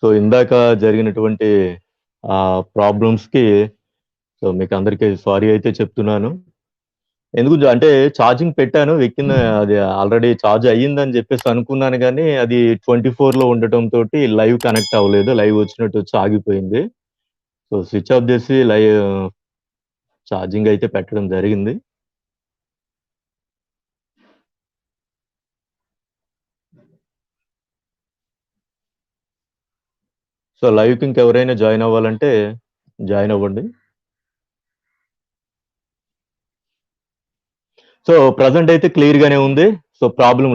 So, ఇందాక జరిగినటువంటి ప్రాబ్లమ్స్‌కి so, మీకందరికీ సారీ అయితే చెప్తున్నాను. అంటే ఛార్జింగ్ పెట్టాను. అది ఆల్రెడీ ఛార్జ్ అయ్యిందని జెప్పేసి అనుకున్నాను గానీ, అది 24లో ఉండటంతోటి లైవ్ కనెక్ట్ అవ్వలేదు. లైవ్ వచ్చినట్టొచ్చి ఆగిపోయింది. సో, స్విచ్ ఆఫ్ జేసి ఛార్జింగ్ అయితే పెట్టడం జరిగింది. సో, లైవ్‌కి ఇంకెవరైనా జాయిన్ అవ్వాలంటే జాయిన్ అవ్వండి. సో, ప్రెజెంట్ అయితే క్లియర్‌గానే ఉంది. సో,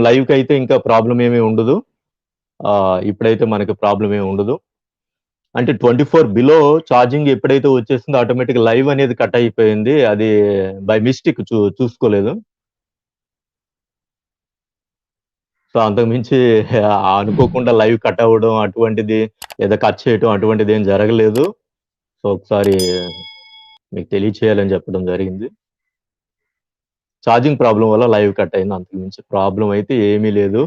లైవ్‌కైతే ఇంకా ప్రాబ్లమ్ ఏమీ ఉండదు. ఇప్పుడైతే మనకి ప్రాబ్లమ్ ఏమి ఉండదు. అంటే 24 బిలో ఛార్జింగ్ ఎప్పుడైతే వచ్చేసిందో ఆటోమేటిక్‌గా లైవ్ అనేది కట్ అయిపోయింది. అది బై మిస్టేక్ చూసుకోలేదు. సో, అంతకు మించి అనుకోకుండా లైవ్ కట్ అవ్వడం అటువంటిది లేదా కట్ చేయటం అటువంటిదేం జరగలేదు. సో, ఒకసారి మీకు తెలియచేయాలని చెప్పడం జరిగింది. ఛార్జింగ్ ప్రాబ్లమ్ వల్ల లైవ్ కట్ అయింది. అంతకు మించి ప్రాబ్లమ్ అయితే ఏమీ లేదు.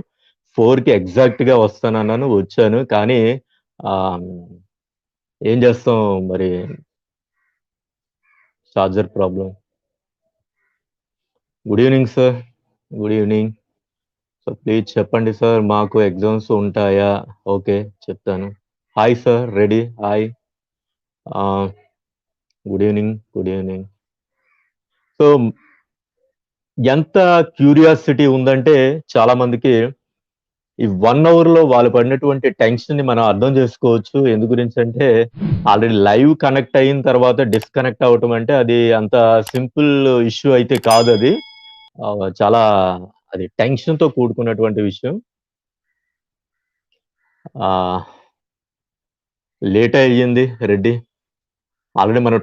4కి ఎగ్జాక్ట్‌గా వస్తానన్నాను. వచ్చాను. కానీ ఆహ్, ఏం చేస్తాం మరి charger problem. Good evening sir. Good evening. So, please చెప్పండి సార్ మాకు ఎగ్జామ్స్ ఉంటాయా? ఓకే. చెప్తాను. Hi sir. రెడీ. హాయ్. ఆహ్, good evening. Good evening. So, ఎంత క్యూరియాసిటీ ఉందంటే చాలా మందికి ఈ 1 అవర్‌లో వాళ్ళు పడినటువంటి టెన్షన్‌ని మనం అర్థం చేసుకోవచ్చు. ఎందు గురించంటే ఆల్రెడీ లైవ్ కనెక్ట్ అయిన తర్వాత డిస్కనెక్ట్ అవ్వటం అంటే అది అంత సింపుల్ ఇష్యూ అయితే కాదది. చాలా అది టెన్షన్‌తో కూడుకున్నటువంటి విషయం. ఆహ్, లేటే అయ్యింది రెడ్డి. ఆల్రెడీ మనం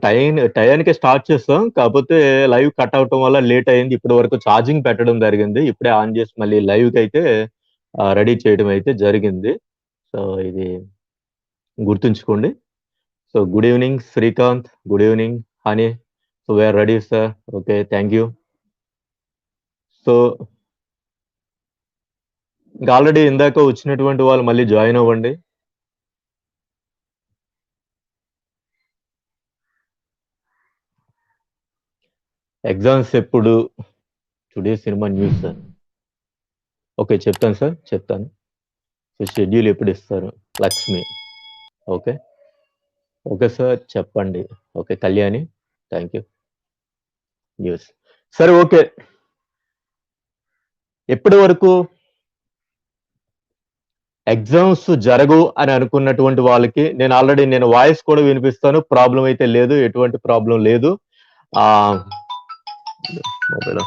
టయానికే స్టార్ట్ చేసాం. కాపోతే లైవ్ కట్ అవ్వటం వల్ల లేట్ అయింది. ఇప్పటి వరకు ఛార్జింగ్ పెట్టడం జరిగింది. ఇప్పుడే ఆన్ చేసి మళ్ళీ లైవ్‌కైతే రెడీ చేయడం అయితే జరిగింది. సో, ఇది గుర్తుంచుకోండి. So, good evening Srikanth. Good evening Honey. So, we are ready sir. Okay. Thank you. So, ఇంకా ఆల్రెడీ ఇందాక వచ్చినటువంటి వాళ్ళు మళ్ళీ జాయిన్ అవ్వండి. ఎగ్జామ్స్ ఎప్పుడు? Today cinema news sir. Okay. చెప్తాను సార్. చెప్తాను. సో, షెడ్యూల్ ఎప్పుడిస్తారు? లక్ష్మి. ఓకే. Okay sir. చెప్పండి. Okay. Kalyani. Thank you. News. సరే ఓకే. ఎప్పటి వరకు ఎగ్జామ్స్ జరగవు అని అనుకున్నటువంటి వాళ్ళకి నేను వాయిస్ కూడా వినిపిస్తాను. ప్రాబ్లమ్ అయితే లేదు. ఎటువంటి ప్రాబ్లమ్ లేదు. ఆహ్, మొబైలా?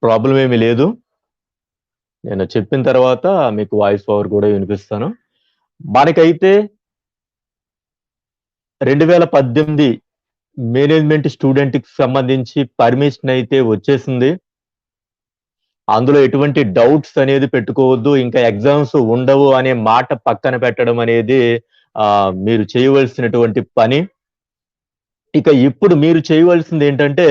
ప్రాబ్లమ్ ఏమీ లేదు. నేను చెప్పిన తర్వాత మీకు వాయిస్ ఓవర్ కూడా వినిపిస్తాను. మనకైతే 2018 మేనేజ్‌మెంట్ స్టూడెంట్‌కి సంబంధించి పర్మిషన్ అయితే వచ్చేసింది. అందులో ఎటువంటి డౌట్స్ అనేది పెట్టుకోవద్దు. ఇంకా ఎగ్జామ్స్ ఉండవు అనే మాట పక్కన పెట్టడం అనేది మీరు చేయవలసినటువంటి పని. ఇక ఇప్పుడు మీరు చేయవలసిందేంటంటే,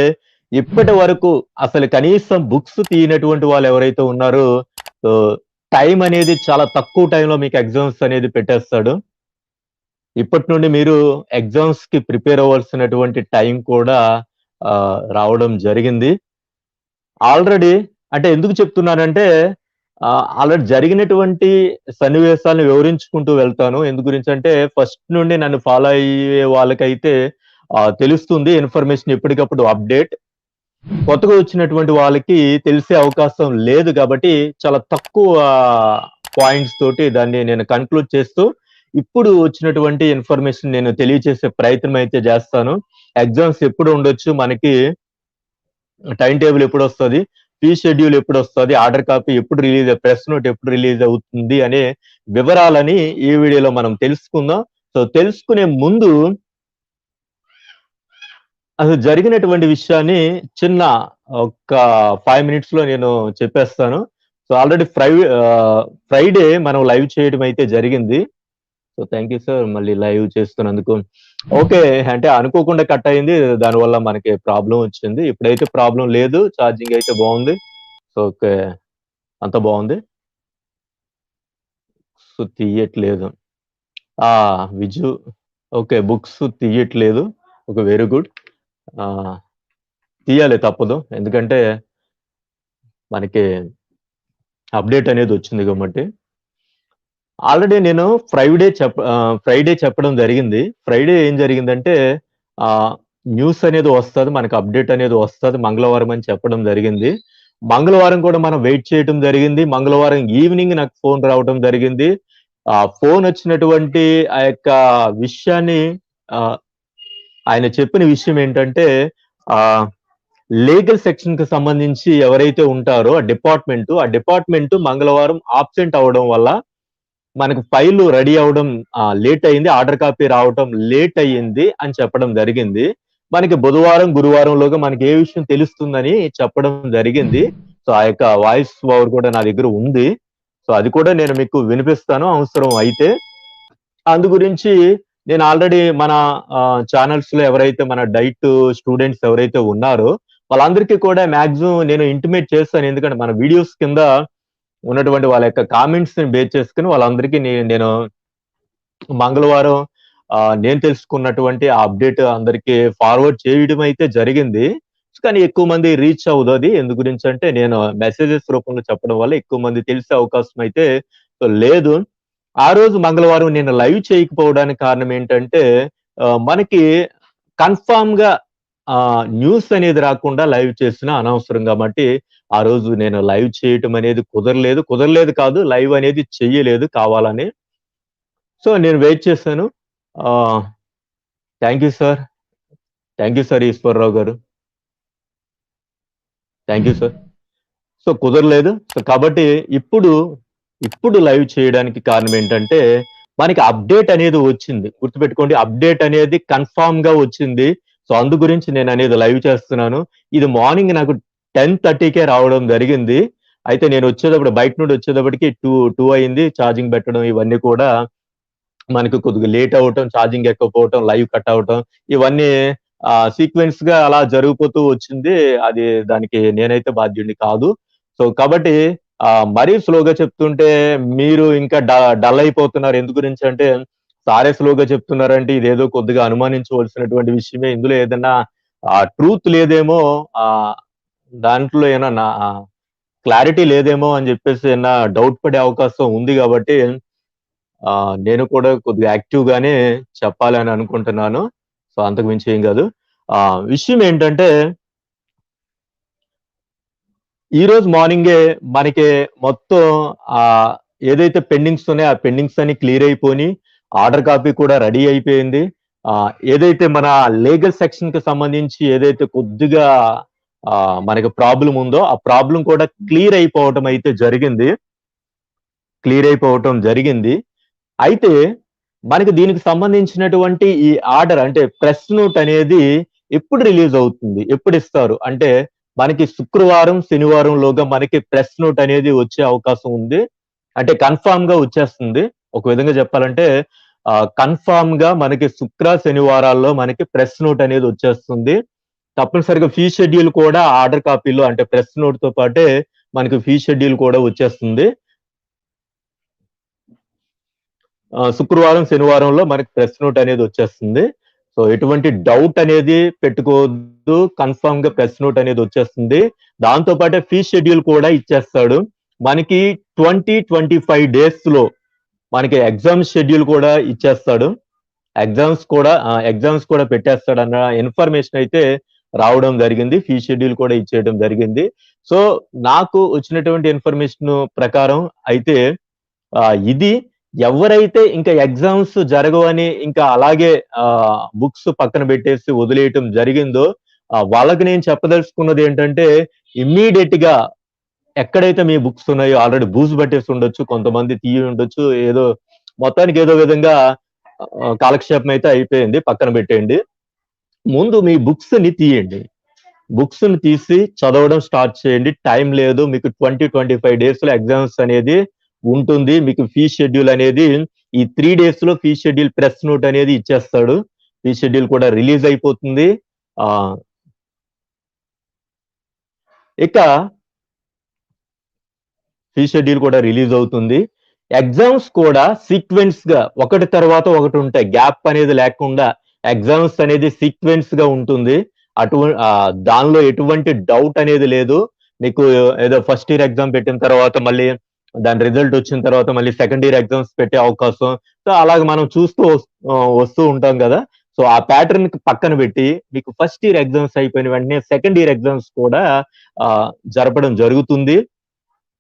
ఇప్పటి వరకు అసలు కనీసం బుక్స్ తీయనటువంటి వాళ్ళెవరైతే ఉన్నారో టైం అనేది చాలా తక్కువ టైంలో మీకు ఎగ్జామ్స్ అనేది పెట్టేస్తాడు. ఇప్పటి నుండి మీరు ఎగ్జామ్స్‌కి ప్రిపేర్ అవ్వాల్సినటువంటి టైం కూడా రావడం జరిగింది. ఆల్రెడీ అంటే ఎందుకు చెప్తున్నానంటే ఆల్రెడీ జరిగినటువంటి సన్నివేశాలను వివరించుకుంటూ వెళ్తాను. ఎందు గురించంటే ఫస్ట్ నుండి నన్ను ఫాలో అయ్యే వాళ్ళకైతే తెలుస్తుంది ఇన్ఫర్మేషన్ ఎప్పటికప్పుడు అప్‌డేట్. కొత్తగా వచ్చినటువంటి వాళ్ళకి తెలిసే అవకాశం లేదు కాబట్టి చాలా తక్కువ పాయింట్స్ తోటి దాన్ని నేను కన్క్లూడ్ చేస్తూ ఇప్పుడు వచ్చినటువంటి ఇన్ఫర్మేషన్ నేను తెలియచేసే ప్రయత్నం అయితే చేస్తాను. ఎగ్జామ్స్ ఎప్పుడు ఉండొచ్చు మనకి టైమ్ టేబుల్ ఎప్పుడొస్తది? ఫీ షెడ్యూల్ ఎప్పుడొస్తది? ఆర్డర్ కాపీ ఎప్పుడు ప్రెస్ నోట్ ఎప్పుడు రిలీజ్ అవుతుంది అనే వివరాలని ఈ వీడియోలో మనం తెలుసుకుందాం. సో, తెలుసుకునే ముందు అసలు జరిగినటువంటి విషయాన్ని చిన్న ఒక 5 మినిట్స్‌లో నేను చెప్పేస్తాను. సో, ఆల్రెడీ ఫ్రైడే మనం లైవ్ చేయడం అయితే జరిగింది. So, thank you sir. మళ్ళీ లైవ్ చేస్తున్నందుకు. ఓకే. అంటే అనుకోకుండా కట్ అయింది. దానివల్ల మనకి ప్రాబ్లమ్ వచ్చింది. ఇప్పుడైతే ప్రాబ్లమ్ లేదు. ఛార్జింగ్ అయితే బావుంది. So, okay. అంతా బావుంది. బుక్స్ తీయట్లేదు. ఆ! విజు ఓకే. బుక్స్ తీయట్లేదు. ఓకే. Very good. ఆహ్, తీయాలి తప్పదు. ఎందుకంటే మనకి అప్‌డేట్ అనేదొచ్చింది కాబట్టి. ఆల్రెడీ నేను ఫ్రైడే చెప్పడం జరిగింది. ఫ్రైడే ఏం జరిగిందంటే ఆహ్, న్యూస్ అనేది వస్తది. మనకు అప్‌డేట్ అనేది వస్తది మంగళవారం అని చెప్పడం జరిగింది. మంగళవారం కూడా మనం వెయిట్ చేయటం జరిగింది. మంగళవారం ఈవినింగ్ నాకు ఫోన్ రావటం జరిగింది. ఆ ఫోనొచ్చినటువంటి ఆ యొక్క విషయాన్ని ఆహ్, ఆయన చెప్పిన విషయం ఏంటంటే ఆహ్, లీగల్ సెక్షన్‌కి సంబంధించి ఎవరైతే ఉంటారో ఆ డిపార్ట్‌మెంట్ మంగళవారం ఆబ్సెంట్ అవ్వడం వల్ల మనకు ఫైలు రెడీ అవ్వడం లేట్ అయింది. ఆర్డర్ కాపీ రావటం లేట్ అయ్యింది అని చెప్పడం జరిగింది. మనకి బుధవారం, గురువారంలోగా మనకి ఏ విషయం తెలుస్తుందని చెప్పడం జరిగింది. సో, ఆ యొక్క వాయిస్ ఓవర్ కూడా నా దగ్గర ఉంది. సో, అది కూడా నేను మీకు వినిపిస్తాను అవసరం అయితే. అందు గురించి నేను ఆల్రెడీ మన ఛానల్స్‌లో ఎవరైతే మన డైట్ స్టూడెంట్స్ ఎవరైతే ఉన్నారో వాళ్ళందరికీ కూడా మాక్సిమం నేను ఇంటిమేట్ చేస్తాను. ఎందుకంటే మన వీడియోస్ కింద ఉన్నటువంటి వాళ్ళ యొక్క కామెంట్స్‌ని బేస్ చేసుకొని వాళ్ళందరికీ నేను మంగళవారం నేను తెలుసుకున్నటువంటి ఆ అప్‌డేట్ అందరికి ఫార్వర్డ్ చేయడం అయితే జరిగింది. కానీ ఎక్కువ మంది రీచ్ అవ్వదది. ఎందు గురించంటే నేను మెసేజెస్ రూపంలో చెప్పడం వల్ల ఎక్కువ మంది తెలిసే అవకాశం అయితే లేదు. ఆ రోజు మంగళవారం నేను లైవ్ చేయకపోవడానికి కారణం ఏంటంటే మనకి కన్ఫర్మ్‌గా న్యూస్ అనేది రాకుండా లైవ్ చేసినా అనవసరం గాబట్టి, ఆ రోజు నేను లైవ్ చేయటం అనేది కుదరలేదు. కుదరలేదు కాదు లైవ్ అనేది చెయ్యలేదు కావాలని. సో, నేను వెయిట్ చేశాను. Ah, thank you sir. Thank you sir Eswararao గారు. Thank you sir. సో, కుదరలేదు. సో, కాబట్టి ఇప్పుడు, ఇప్పుడు లైవ్ చేయడానికి కారణం ఏంటంటే, మనకి అప్‌డేట్ అనేది వచ్చింది. గుర్తుపెట్టుకోండి అప్‌డేట్ అనేది కన్ఫర్మ్‌గా వచ్చింది. సో, అందు గురించి నేననేది లైవ్ చేస్తున్నాను. ఇది మార్నింగ్ నాకు 10:30కే రావడం జరిగింది. అయితే నేనొచ్చేటప్పుడు బయట నుండి వచ్చేటప్పటికి 2 అయింది. ఛార్జింగ్ పెట్టడం ఇవన్నీ కూడా మనకు కొద్దిగా లేట్ అవ్వటం, ఛార్జింగ్ ఎక్కకపోవటం, లైవ్ కట్ అవ్వటం ఇవన్నీ సీక్వెన్స్‌గా అలా జరిగిపోతూ వచ్చింది. అది దానికి నేనైతే బాధ్యుడిని కాదు. సో, కాబట్టి మరీ స్లోగా చెప్తుంటే మీరు ఇంకా డల్ అయిపోతున్నారు. ఎందు గురించంటే సారే స్లోగా చెప్తున్నారంటే ఇదేదో కొద్దిగా అనుమానించవలసినటువంటి విషయమే. ఇందులో ఏదన్నా ట్రూత్ లేదేమో ఆహ్, దాంట్లో ఏమన్నా క్లారిటీ లేదేమో అని జెప్పేసి ఏమన్నా డౌట్ పడే అవకాశం ఉంది గాబట్టి నేను కూడా కొద్దిగా యాక్టివ్‌గానే చెప్పాలని అనుకుంటున్నాను. సో, అంతకు మించి ఏం గాదు. విషయం ఏంటంటే, ఈరోజు మార్నింగే మనకి మొత్తం ఆహ్, ఏదైతే పెండింగ్స్ ఉన్నాయో, ఆ పెండింగ్స్ అన్నీ క్లియర్ అయిపోయినియి. ఆర్డర్ కాపీ కూడా రెడీ అయిపోయింది. ఏదైతే మన లీగల్ సెక్షన్‌కి సంబంధించి ఏదైతే కొద్దిగా మనకి ప్రాబ్లమ్ ఉందో, ఆ ప్రాబ్లమ్ కూడా క్లియర్ అయిపోవటం అయితే జరిగింది. క్లియర్ అయిపోవటం జరిగింది. అయితే మనకి దీనికి సంబంధించినటువంటి ఈ ఆర్డర్ అంటే ప్రెస్ నోట్ అనేది ఎప్పుడు రిలీజ్ అవుతుంది? ఎప్పుడిస్తారు? అంటే మనకి శుక్రవారం, శనివారంలోగా మనకి ప్రెస్ నోట్ అనేది వచ్చే అవకాశం ఉంది. అంటే కన్ఫర్మ్‌గా వచ్చేస్తుంది. ఒక విధంగా చెప్పాలంటే కన్ఫర్మ్‌గా మనకి శుక్ర, శనివారాల్లో మనకి ప్రెస్ నోట్ అనేది వచ్చేస్తుంది. తప్పనిసరిగా ఫీ షెడ్యూల్ కూడా ఆర్డర్ కాపీలో అంటే ప్రెస్ నోట్‌తో పాటే మనకి ఫీ షెడ్యూల్ కూడా వచ్చేస్తుంది. శుక్రవారం, శనివారంలో మనకి ప్రెస్ నోట్ అనేది వచ్చేస్తుంది. సో, ఎటువంటి డౌట్ అనేది పెట్టుకోవద్దు. కన్ఫర్మ్‌గా ప్రెస్ నోట్ అనేది వచ్చేస్తుంది. దాంతో పాటే ఫీ షెడ్యూల్ కూడా ఇచ్చేస్తాడు. మనకి 20, 25 డేస్‌లో మనకి ఎగ్జామ్ షెడ్యూల్ కూడా ఇచ్చేస్తాడు. ఎగ్జామ్స్ కూడా పెట్టేస్తాడన్న ఇన్ఫర్మేషన్ అయితే రావడం జరిగింది. ఫీ షెడ్యూల్ కూడా ఇచ్చేయడం జరిగింది. సో, నాకు వచ్చినటువంటి ఇన్ఫర్మేషన్ ప్రకారం అయితే ఇది ఎవరైతే ఇంకా ఎగ్జామ్స్ జరగవని ఇంకా అలాగే బుక్స్ పక్కన పెట్టేసి వదిలేయటం జరిగిందో వాళ్ళకి నేను చెప్పదలుచుకున్నదేంటంటే ఇమ్మీడియేట్‌గా ఎక్కడైతే మీ బుక్స్ ఉన్నాయో ఆల్రెడీ బూజు పట్టేసి ఉండొచ్చు. కొంతమంది తీయి ఉండొచ్చు. ఏదో మొత్తానికి ఏదో విధంగా కాలక్షేపం అయితే అయిపోయింది. పక్కన పెట్టేయండి. ముందు మీ బుక్స్‌ని తీయండి. బుక్స్‌ని తీసి చదవడం స్టార్ట్ చేయండి. టైం లేదు. మీకు 20, 25 డేస్‌లో ఎగ్జామ్స్ అనేది ఉంటుంది. మీకు ఫీ షెడ్యూల్ అనేది ఈ 3 డేస్‌లో ఫీ షెడ్యూల్ ప్రెస్ నోట్ అనేది ఇచ్చేస్తాడు. ఫీ షెడ్యూల్ కూడా రిలీజ్ అయిపోతుంది. ఆహ్, ఇక ఫీ షెడ్యూల్ కూడా రిలీజ్ అవుతుంది. ఎగ్జామ్స్ కూడా సీక్వెన్స్ గా ఒకటి తర్వాత ఒకటి ఉంటాయి, గ్యాప్ అనేది లేకుండా ఎగ్జామ్స్ అనేది సీక్వెన్స్ గా ఉంటుంది. దానిలో ఎటువంటి డౌట్ అనేది లేదు. మీకు ఏదో ఫస్ట్ ఇయర్ ఎగ్జామ్ పెట్టిన తర్వాత మళ్ళీ దాని రిజల్ట్ వచ్చిన తర్వాత మళ్ళీ సెకండ్ ఇయర్ ఎగ్జామ్స్ పెట్టే అవకాశం, సో అలాగే మనం చూస్తూ వస్తూ ఉంటాం కదా. సో ఆ ప్యాటర్న్ పక్కన పెట్టి మీకు ఫస్ట్ ఇయర్ ఎగ్జామ్స్ అయిపోయిన వెంటనే సెకండ్ ఇయర్ ఎగ్జామ్స్ కూడా జరపడం జరుగుతుంది.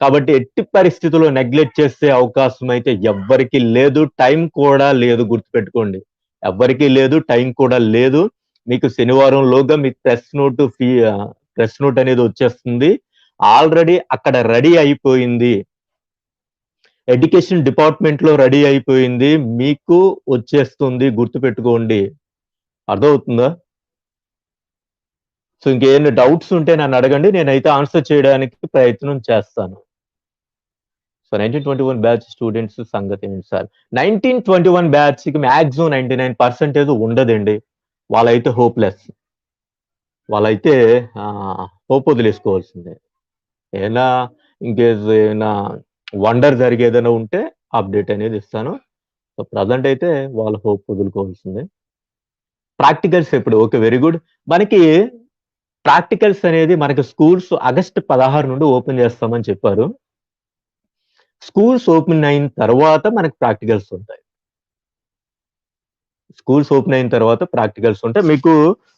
కాబట్టి ఎట్టి పరిస్థితుల్లో నెగ్లెక్ట్ చేసే అవకాశం అయితే ఎవ్వరికి లేదు, టైం కూడా లేదు, గుర్తుపెట్టుకోండి. ఎవ్వరికీ లేదు, టైం కూడా లేదు. మీకు శనివారం లోగా మీకు ప్రెస్ నోట్ అనేది వచ్చేస్తుంది. ఆల్రెడీ అక్కడ రెడీ అయిపోయింది, ఎడ్యుకేషన్ డిపార్ట్మెంట్ లో రెడీ అయిపోయింది, మీకు వచ్చేస్తుంది, గుర్తుపెట్టుకోండి. అర్థమవుతుందా? సో ఇంకేమైనా డౌట్స్ ఉంటే నన్ను అడగండి, నేనైతే ఆన్సర్ చేయడానికి ప్రయత్నం చేస్తాను. సో 1921 బ్యాచ్ స్టూడెంట్స్ సంగతి ఏంటి సార్? 1921 బ్యాచ్ కి మాక్సిమం 99% ఉండదండి. వాళ్ళైతే హోప్లెస్, వాళ్ళైతే హోప్ వదిలేసుకోవాల్సిందే. ఏమైనా ఇంకేస్ ఏమైనా వండర్ జరిగేదైనా ఉంటే అప్డేట్ అనేది ఇస్తాను. సో ప్రజెంట్ అయితే వాళ్ళ హోప్ వదులుకోవాల్సిందే. ప్రాక్టికల్స్ ఎప్పుడు? Okay, very good. మనకి ప్రాక్టికల్స్ అనేది మనకి స్కూల్స్ ఆగస్టు 16 నుండి ఓపెన్ చేస్తామని చెప్పారు. స్కూల్స్ ఓపెన్ అయిన తర్వాత మనకి ప్రాక్టికల్స్ ఉంటాయి. స్కూల్స్ ఓపెన్ అయిన తర్వాత ప్రాక్టికల్స్ ఉంటాయి. మీకు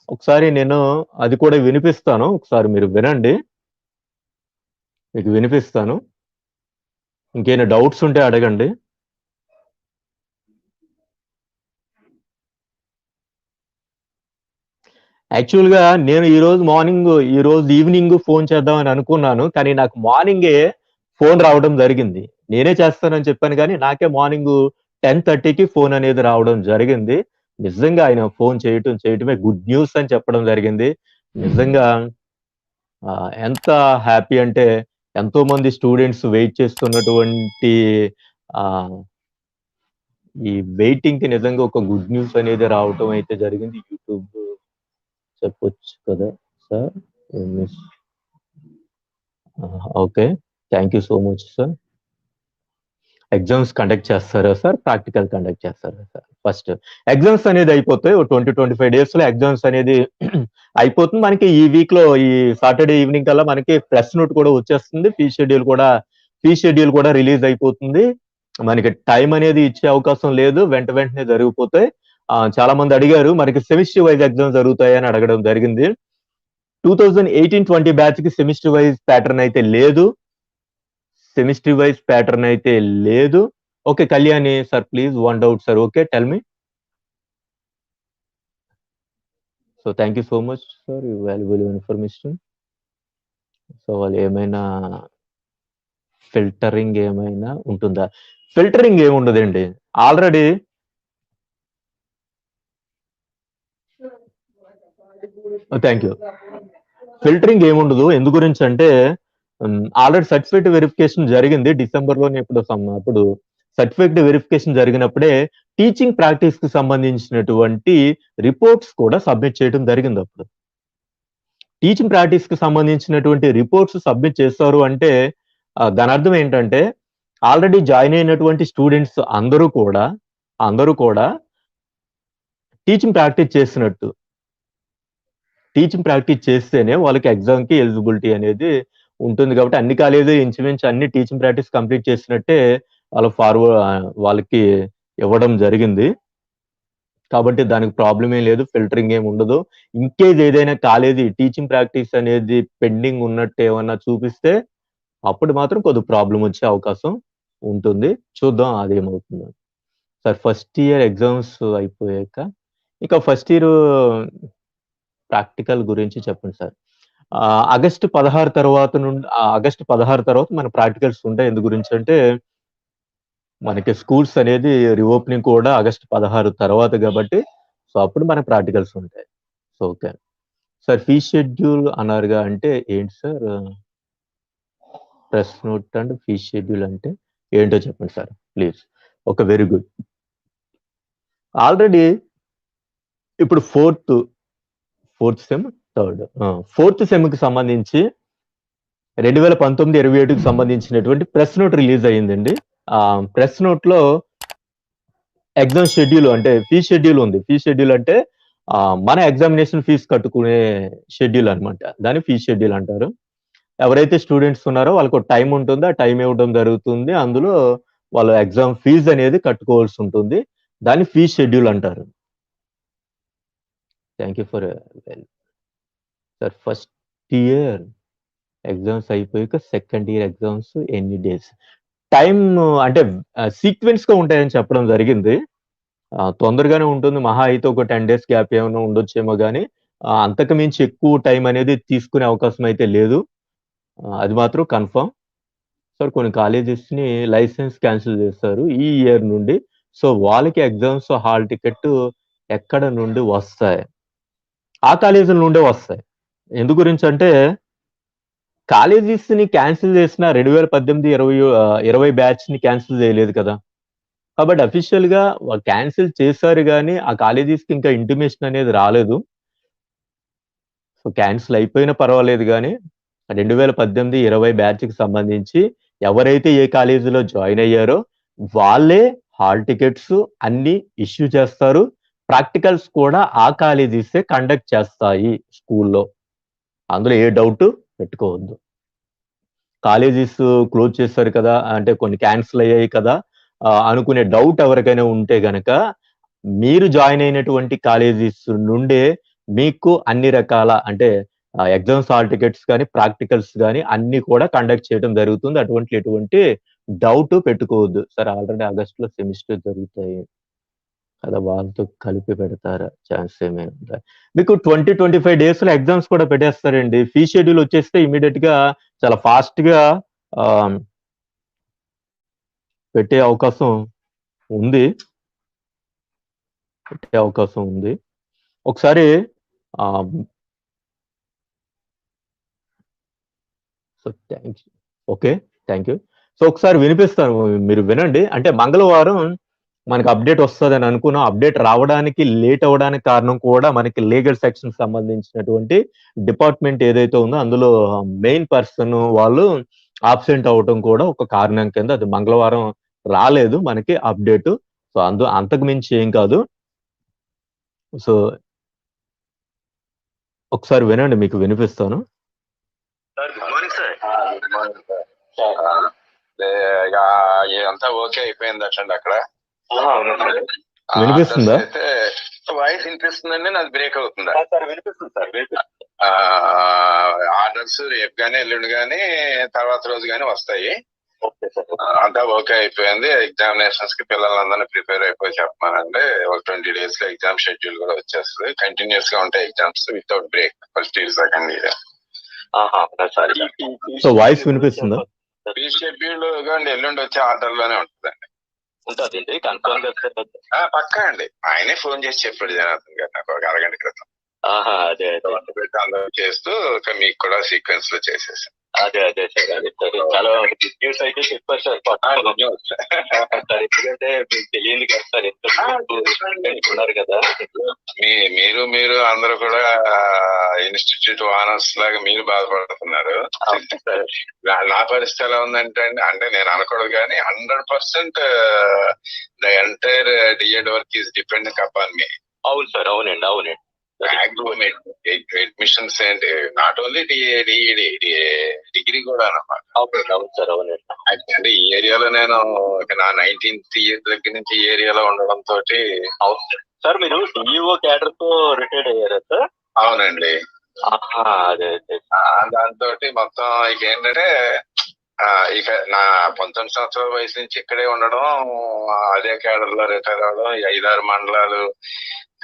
ఒకసారి నేను అది కూడా వినిపిస్తాను, ఒకసారి మీరు వినండి. మీకు వినిపిస్తాను, ఇంకేమైనా డౌట్స్ ఉంటే అడగండి. యాక్చువల్‌గా నేను ఈ రోజు ఈవినింగ్ ఫోన్ చేద్దామని అనుకున్నాను. కానీ నాకు మార్నింగే ఫోన్ రావడం జరిగింది. నేనే చేస్తానని చెప్పాను గానీ, నాకే మార్నింగు 10:30కి ఫోన్ అనేది రావడం జరిగింది. నిజంగా ఆయన ఫోన్ చేయటమే గుడ్ న్యూస్ అని చెప్పడం జరిగింది. నిజంగా ఎంత హ్యాపీ అంటే, ఎంతోమంది స్టూడెంట్స్ వెయిట్ చేస్తున్నటువంటి ఆహ్, ఈ వెయిటింగ్‌కి నిజంగా ఒక గుడ్ న్యూస్ అనేది రావటం అయితే జరిగింది. యూట్యూబ్ చెప్పొచ్చు కదా sir? Miss okay. Thank you so much sir. Exams conduct చేస్తారా సార్? ప్రాక్టికల్ కండక్ట్ చేస్తారా సార్? ఫస్ట్ ఎగ్జామ్స్ అనేది అయిపోతాయి. ఓ 25 డేస్‌లో ఎగ్జామ్స్ అనేది అయిపోతుంది. మనకి ఈ వీక్‌లో ఈ సాటర్‌డే ఈవినింగ్ కల్లా మనకి ప్రెస్ నోట్ కూడా వచ్చేస్తుంది. ఫీ షెడ్యూల్ కూడా రిలీజ్ అయిపోతుంది. మనకి టైం అనేది ఇచ్చే అవకాశం లేదు, వెంటనే జరిగిపోతాయి. చాలా మంది అడిగారు మనకి సెమిస్టర్ వైస్ ఎగ్జామ్స్ జరుగుతాయా అని అడగడం జరిగింది. 2018-20 బ్యాచ్‌కి సెమిస్టర్ వైస్ ప్యాటర్న్ అయితే లేదు. సెమిస్టర్ వైస్ ప్యాటర్న్ అయితే లేదు. Okay, Kalyani sir please one doubt sir. Okay, tell me. So thank you so much for your valuable information. So వాళ్ళు ఏమైనా ఫిల్టరింగ్ ఏమైనా ఉంటుందా? ఫిల్టరింగ్ ఏముండదండి. Already thank you. ఫిల్టరింగ్ ఏముండదు. ఎందు గురించంటే ఆల్రెడీ సర్టిఫికేట్ వెరిఫికేషన్ జరిగింది. డిసెంబర్‌లోనే అప్పుడు సర్టిఫికేట్ వెరిఫికేషన్ జరిగినప్పుడే టీచింగ్ ప్రాక్టీస్‌కి సంబంధించినటువంటి రిపోర్ట్స్ కూడా సబ్మిట్ చేయడం జరిగిందప్పుడు. టీచింగ్ ప్రాక్టీస్‌కి సంబంధించినటువంటి రిపోర్ట్స్ సబ్మిట్ చేశారు అంటే దానర్థం ఏంటంటే ఆల్రెడీ జాయిన్ అయినటువంటి స్టూడెంట్స్ అందరూ కూడా టీచింగ్ ప్రాక్టీస్ చేసినట్టు. టీచింగ్ ప్రాక్టీస్ చేస్తేనే వాళ్ళకి ఎగ్జామ్‌కి ఎలిజిబిలిటీ అనేది ఉంటుంది కాబట్టి అన్ని కాలేజీలు ఇంచుమించు అన్ని టీచింగ్ ప్రాక్టీస్ కంప్లీట్ చేసినట్టే వాళ్ళకి ఇవ్వడం జరిగింది. కాబట్టి దానికి ప్రాబ్లమ్ ఏం లేదు. ఫిల్టరింగ్ ఏమి ఉండదు. ఇన్‌కేస్ ఏదైనా కాలేజీ టీచింగ్ ప్రాక్టీస్ అనేది పెండింగ్ ఉన్నట్టు ఏమన్నా చూపిస్తే అప్పుడు మాత్రం కొద్దిగా ప్రాబ్లమ్ వచ్చే అవకాశం ఉంటుంది. చూద్దాం అదేమవుతుందో. సార్ ఫస్ట్ ఇయర్ ఎగ్జామ్స్ అయిపోయాక ఇక ఫస్ట్ ఇయర్ ప్రాక్టికల్ గురించి చెప్పండి సార్. ఆగస్టు 16 తర్వాత మన ప్రాక్టికల్స్ ఉంటాయి. ఎందు గురించంటే మనకి స్కూల్స్ అనేది రీఓపెనింగ్ కూడా ఆగస్టు 16 తర్వాత గాబట్టి, సో అప్పుడు మనకు ప్రాక్టికల్స్ ఉంటాయి. So okay. Sir fee schedule అన్నారుగా అంటే ఏంటి సార్? Press note and fee schedule అంటే ఏంటో చెప్పండి sir please. Okay, very good. Already ఇప్పుడు ఫోర్త్ సెమ్, ఫోర్త్ సెమ్‌కి సంబంధించి 2019, 27కి సంబంధించినటువంటి ప్రెస్ నోట్ రిలీజ్ అయిందండి. ప్రెస్ నోట్ లో ఎగ్జామ్ షెడ్యూల్ అంటే ఫీ షెడ్యూల్ ఉంది. ఫీ షెడ్యూల్ అంటే మన ఎగ్జామినేషన్ ఫీజు కట్టుకునే షెడ్యూల్ అనమాట. దాన్ని ఫీ షెడ్యూల్ అంటారు. ఎవరైతే స్టూడెంట్స్ ఉన్నారో వాళ్ళకి ఒక టైం ఉంటుంది. ఆ టైం ఇవ్వడం జరుగుతుంది. అందులో వాళ్ళు ఎగ్జామ్ ఫీజు అనేది కట్టుకోవాల్సి ఉంటుంది. దాన్ని ఫీ షెడ్యూల్ అంటారు. Thank you for sir. First year exams అయిపోయాక సెకండ్ ఇయర్ ఎగ్జామ్స్ ఎన్ని డేస్? టైం అంటే సీక్వెన్స్ గా ఉంటాయని చెప్పడం జరిగింది. తొందరగానే ఉంటుంది. మహా అయితే ఒక 10 డేస్ గ్యాప్ ఏమైనా ఉండొచ్చేమో గానీ, అంతకు మించి ఎక్కువ టైం అనేది తీసుకునే అవకాశం అయితే లేదు. అది మాత్రం కన్ఫర్మ్. సార్ కొన్ని కాలేజెస్‌ని లైసెన్స్ క్యాన్సిల్ చేశారు ఈ ఇయర్ నుండి. సో, వాళ్ళకి ఎగ్జామ్స్ హాల్ టికెట్ ఎక్కడ నుండి వస్తాయి? ఆ కాలేజీల నుండే వస్తాయి. ఎందు గురించంటే కాలేజెస్‌ని క్యాన్సిల్ చేసిన 2018, 20 బ్యాచ్‌ని క్యాన్సిల్ చేయలేదు కదా! కాబట్టి అఫీషియల్‌గా క్యాన్సిల్ చేశారు గానీ, ఆ కాలేజెస్‌కి ఇంకా ఇంటిమేషన్ అనేది రాలేదు. సో, క్యాన్సిల్ అయిపోయినా పర్వాలేదు గానీ, 2018, 20 బ్యాచ్‌కి సంబంధించి ఎవరైతే ఏ కాలేజీలో జాయిన్ అయ్యారో, వాళ్ళే హాల్ టికెట్స్ అన్నీ ఇష్యూ చేస్తారు. ప్రాక్టికల్స్ కూడా ఆ కాలేజీసే కండక్ట్ చేస్తాయి స్కూల్‌లో. అందులో ఏ డౌటు పెట్టుకోవద్దు. కాలేజెస్ క్లోజ్ చేశారు కదా! అంటే కొన్ని క్యాన్సిల్ అయ్యాయి కదా! అనుకునే డౌట్ ఎవరికైనా ఉంటే గనక, మీరు జాయిన్ అయినటువంటి కాలేజెస్ నుండే మీకు అన్ని రకాల అంటే ఎగ్జామ్స్ హాల్ టికెట్స్ గాని, ప్రాక్టికల్స్ గాని అన్నీ కూడా కండక్ట్ చేయడం జరుగుతుంది. ఎటువంటి డౌట్ పెట్టుకోవద్దు. సార్ ఆల్రెడీ ఆగస్ట్‌లో సెమిస్టర్ జరుగుతాయి కదా! వాళ్ళతో కలిపి పెడతారా? ఛాన్స్ ఏమైనా ఉందా? మీకు 20, 25 డేస్‌లో ఎగ్జామ్స్ కూడా పెట్టేస్తారండి. ఫీ షెడ్యూల్ వచ్చేస్తే ఇమ్మీడియేట్‌గా చాలా ఫాస్ట్‌గా ఆహ్, పెట్టే అవకాశం ఉంది. పెట్టే అవకాశం ఉంది. ఒకసారి ఆహ్, so, thanks. Okay. Thank you. So, ఒకసారి వినిపిస్తాను. మీరు వినండి. అంటే మంగళవారం మనకు అప్‌డేట్ వస్తదని అనుకున్నాం. అప్‌డేట్ రావడానికి లేట్ అవ్వడానికి కారణం కూడా మనకి లీగల్ సెక్షన్‌కి సంబంధించినటువంటి డిపార్ట్‌మెంట్ ఏదైతే ఉందో అందులో మెయిన్ పర్సన్ వాళ్ళు అబ్సెంట్ అవ్వటం కూడా ఒక కారణం కింద అది మంగళవారం రాలేదు మనకి అప్‌డేటు. సో, అంతకు మించి ఏం కాదు. సో, ఒకసారి వినండి మీకు వినిపిస్తాను. Sir good morning sir. Good morning sir. ఇక అంతా ఓకే అయిపోయిందటండి అక్కడ. అవును సార్. వినిపిస్తుందా? అయితే వాయిస్ వినిపిస్తుందండి, నాది బ్రేక్ అవుతుందా? సార్ వినిపిస్తుంది సార్. ఆర్డర్స్ రేపు గానీ ఎల్లుండి గానీ తర్వాత రోజు గానీ వస్తాయి. Okay sir. అంతా ఓకే అయిపోయింది. ఎగ్జామినేషన్స్ కి పిల్లలందరినీ ప్రిపేర్ అయిపోయి చెప్పమానండి. ఒక 20 డేస్ లో ఎగ్జామ్ షెడ్యూల్ కూడా వచ్చేస్తుంది. కంటిన్యూస్ గా ఉంటాయి exams without break first year second year. Sir so, voice వినిపిస్తుందా? ఫీ షెడ్యూల్ ఎల్లుండి వచ్చే ఆర్డర్ లోనే ఉంటుందండి. ఉంటుందండి కన్ఫర్మ్ గా సార్. పక్కా అండి. ఆయనే ఫోన్ చేసి చెప్పాడు జనార్దన్ గారు నాకు ఒక అరగంట క్రితం. అదే పెట్టి అందరూ చేస్తూ మీకు కూడా సీక్వెన్స్ లో చేసేసాం. అదే సార్. అదే సార్. చాలా గుడ్ న్యూస్ అయితే చెప్పారు సార్. సార్ ఎందుకంటే మీకు తెలియదు కదా సార్, ఎంత ఉన్నారు కదా. మీరు అందరూ కూడా ఇన్స్టిట్యూట్ ఓనర్స్ లాగా మీరు బాధపడుతున్నారు. నా పరిస్థితి ఎలా ఉందంటే అంటే నేను అనకూడదు కానీ 100% the entire DEd work is depending upon మీ. అవును సార్. అవునండి. Admissions and not only degree కూడా అన్నమాట. అవును సార్. అవునండి. అంటే ఈ ఏరియాలో నేను నా 19th ఇయర్ దగ్గర నుంచి ఈ ఏరియాలో ఉండడం తోటి. అవును సార్. మీరు డిఈఓ క్యాడర్ తో రిటైర్డ్ అయ్యారా సార్? అవునండి. అదే దాంతో మొత్తం ఇక ఏంటంటే ఇక నా 19 సంవత్సరాల వయసు నుంచి ఇక్కడే ఉండడం, అదే క్యాడర్ లో రిటైర్ అవడం, 5-6 మండలాలు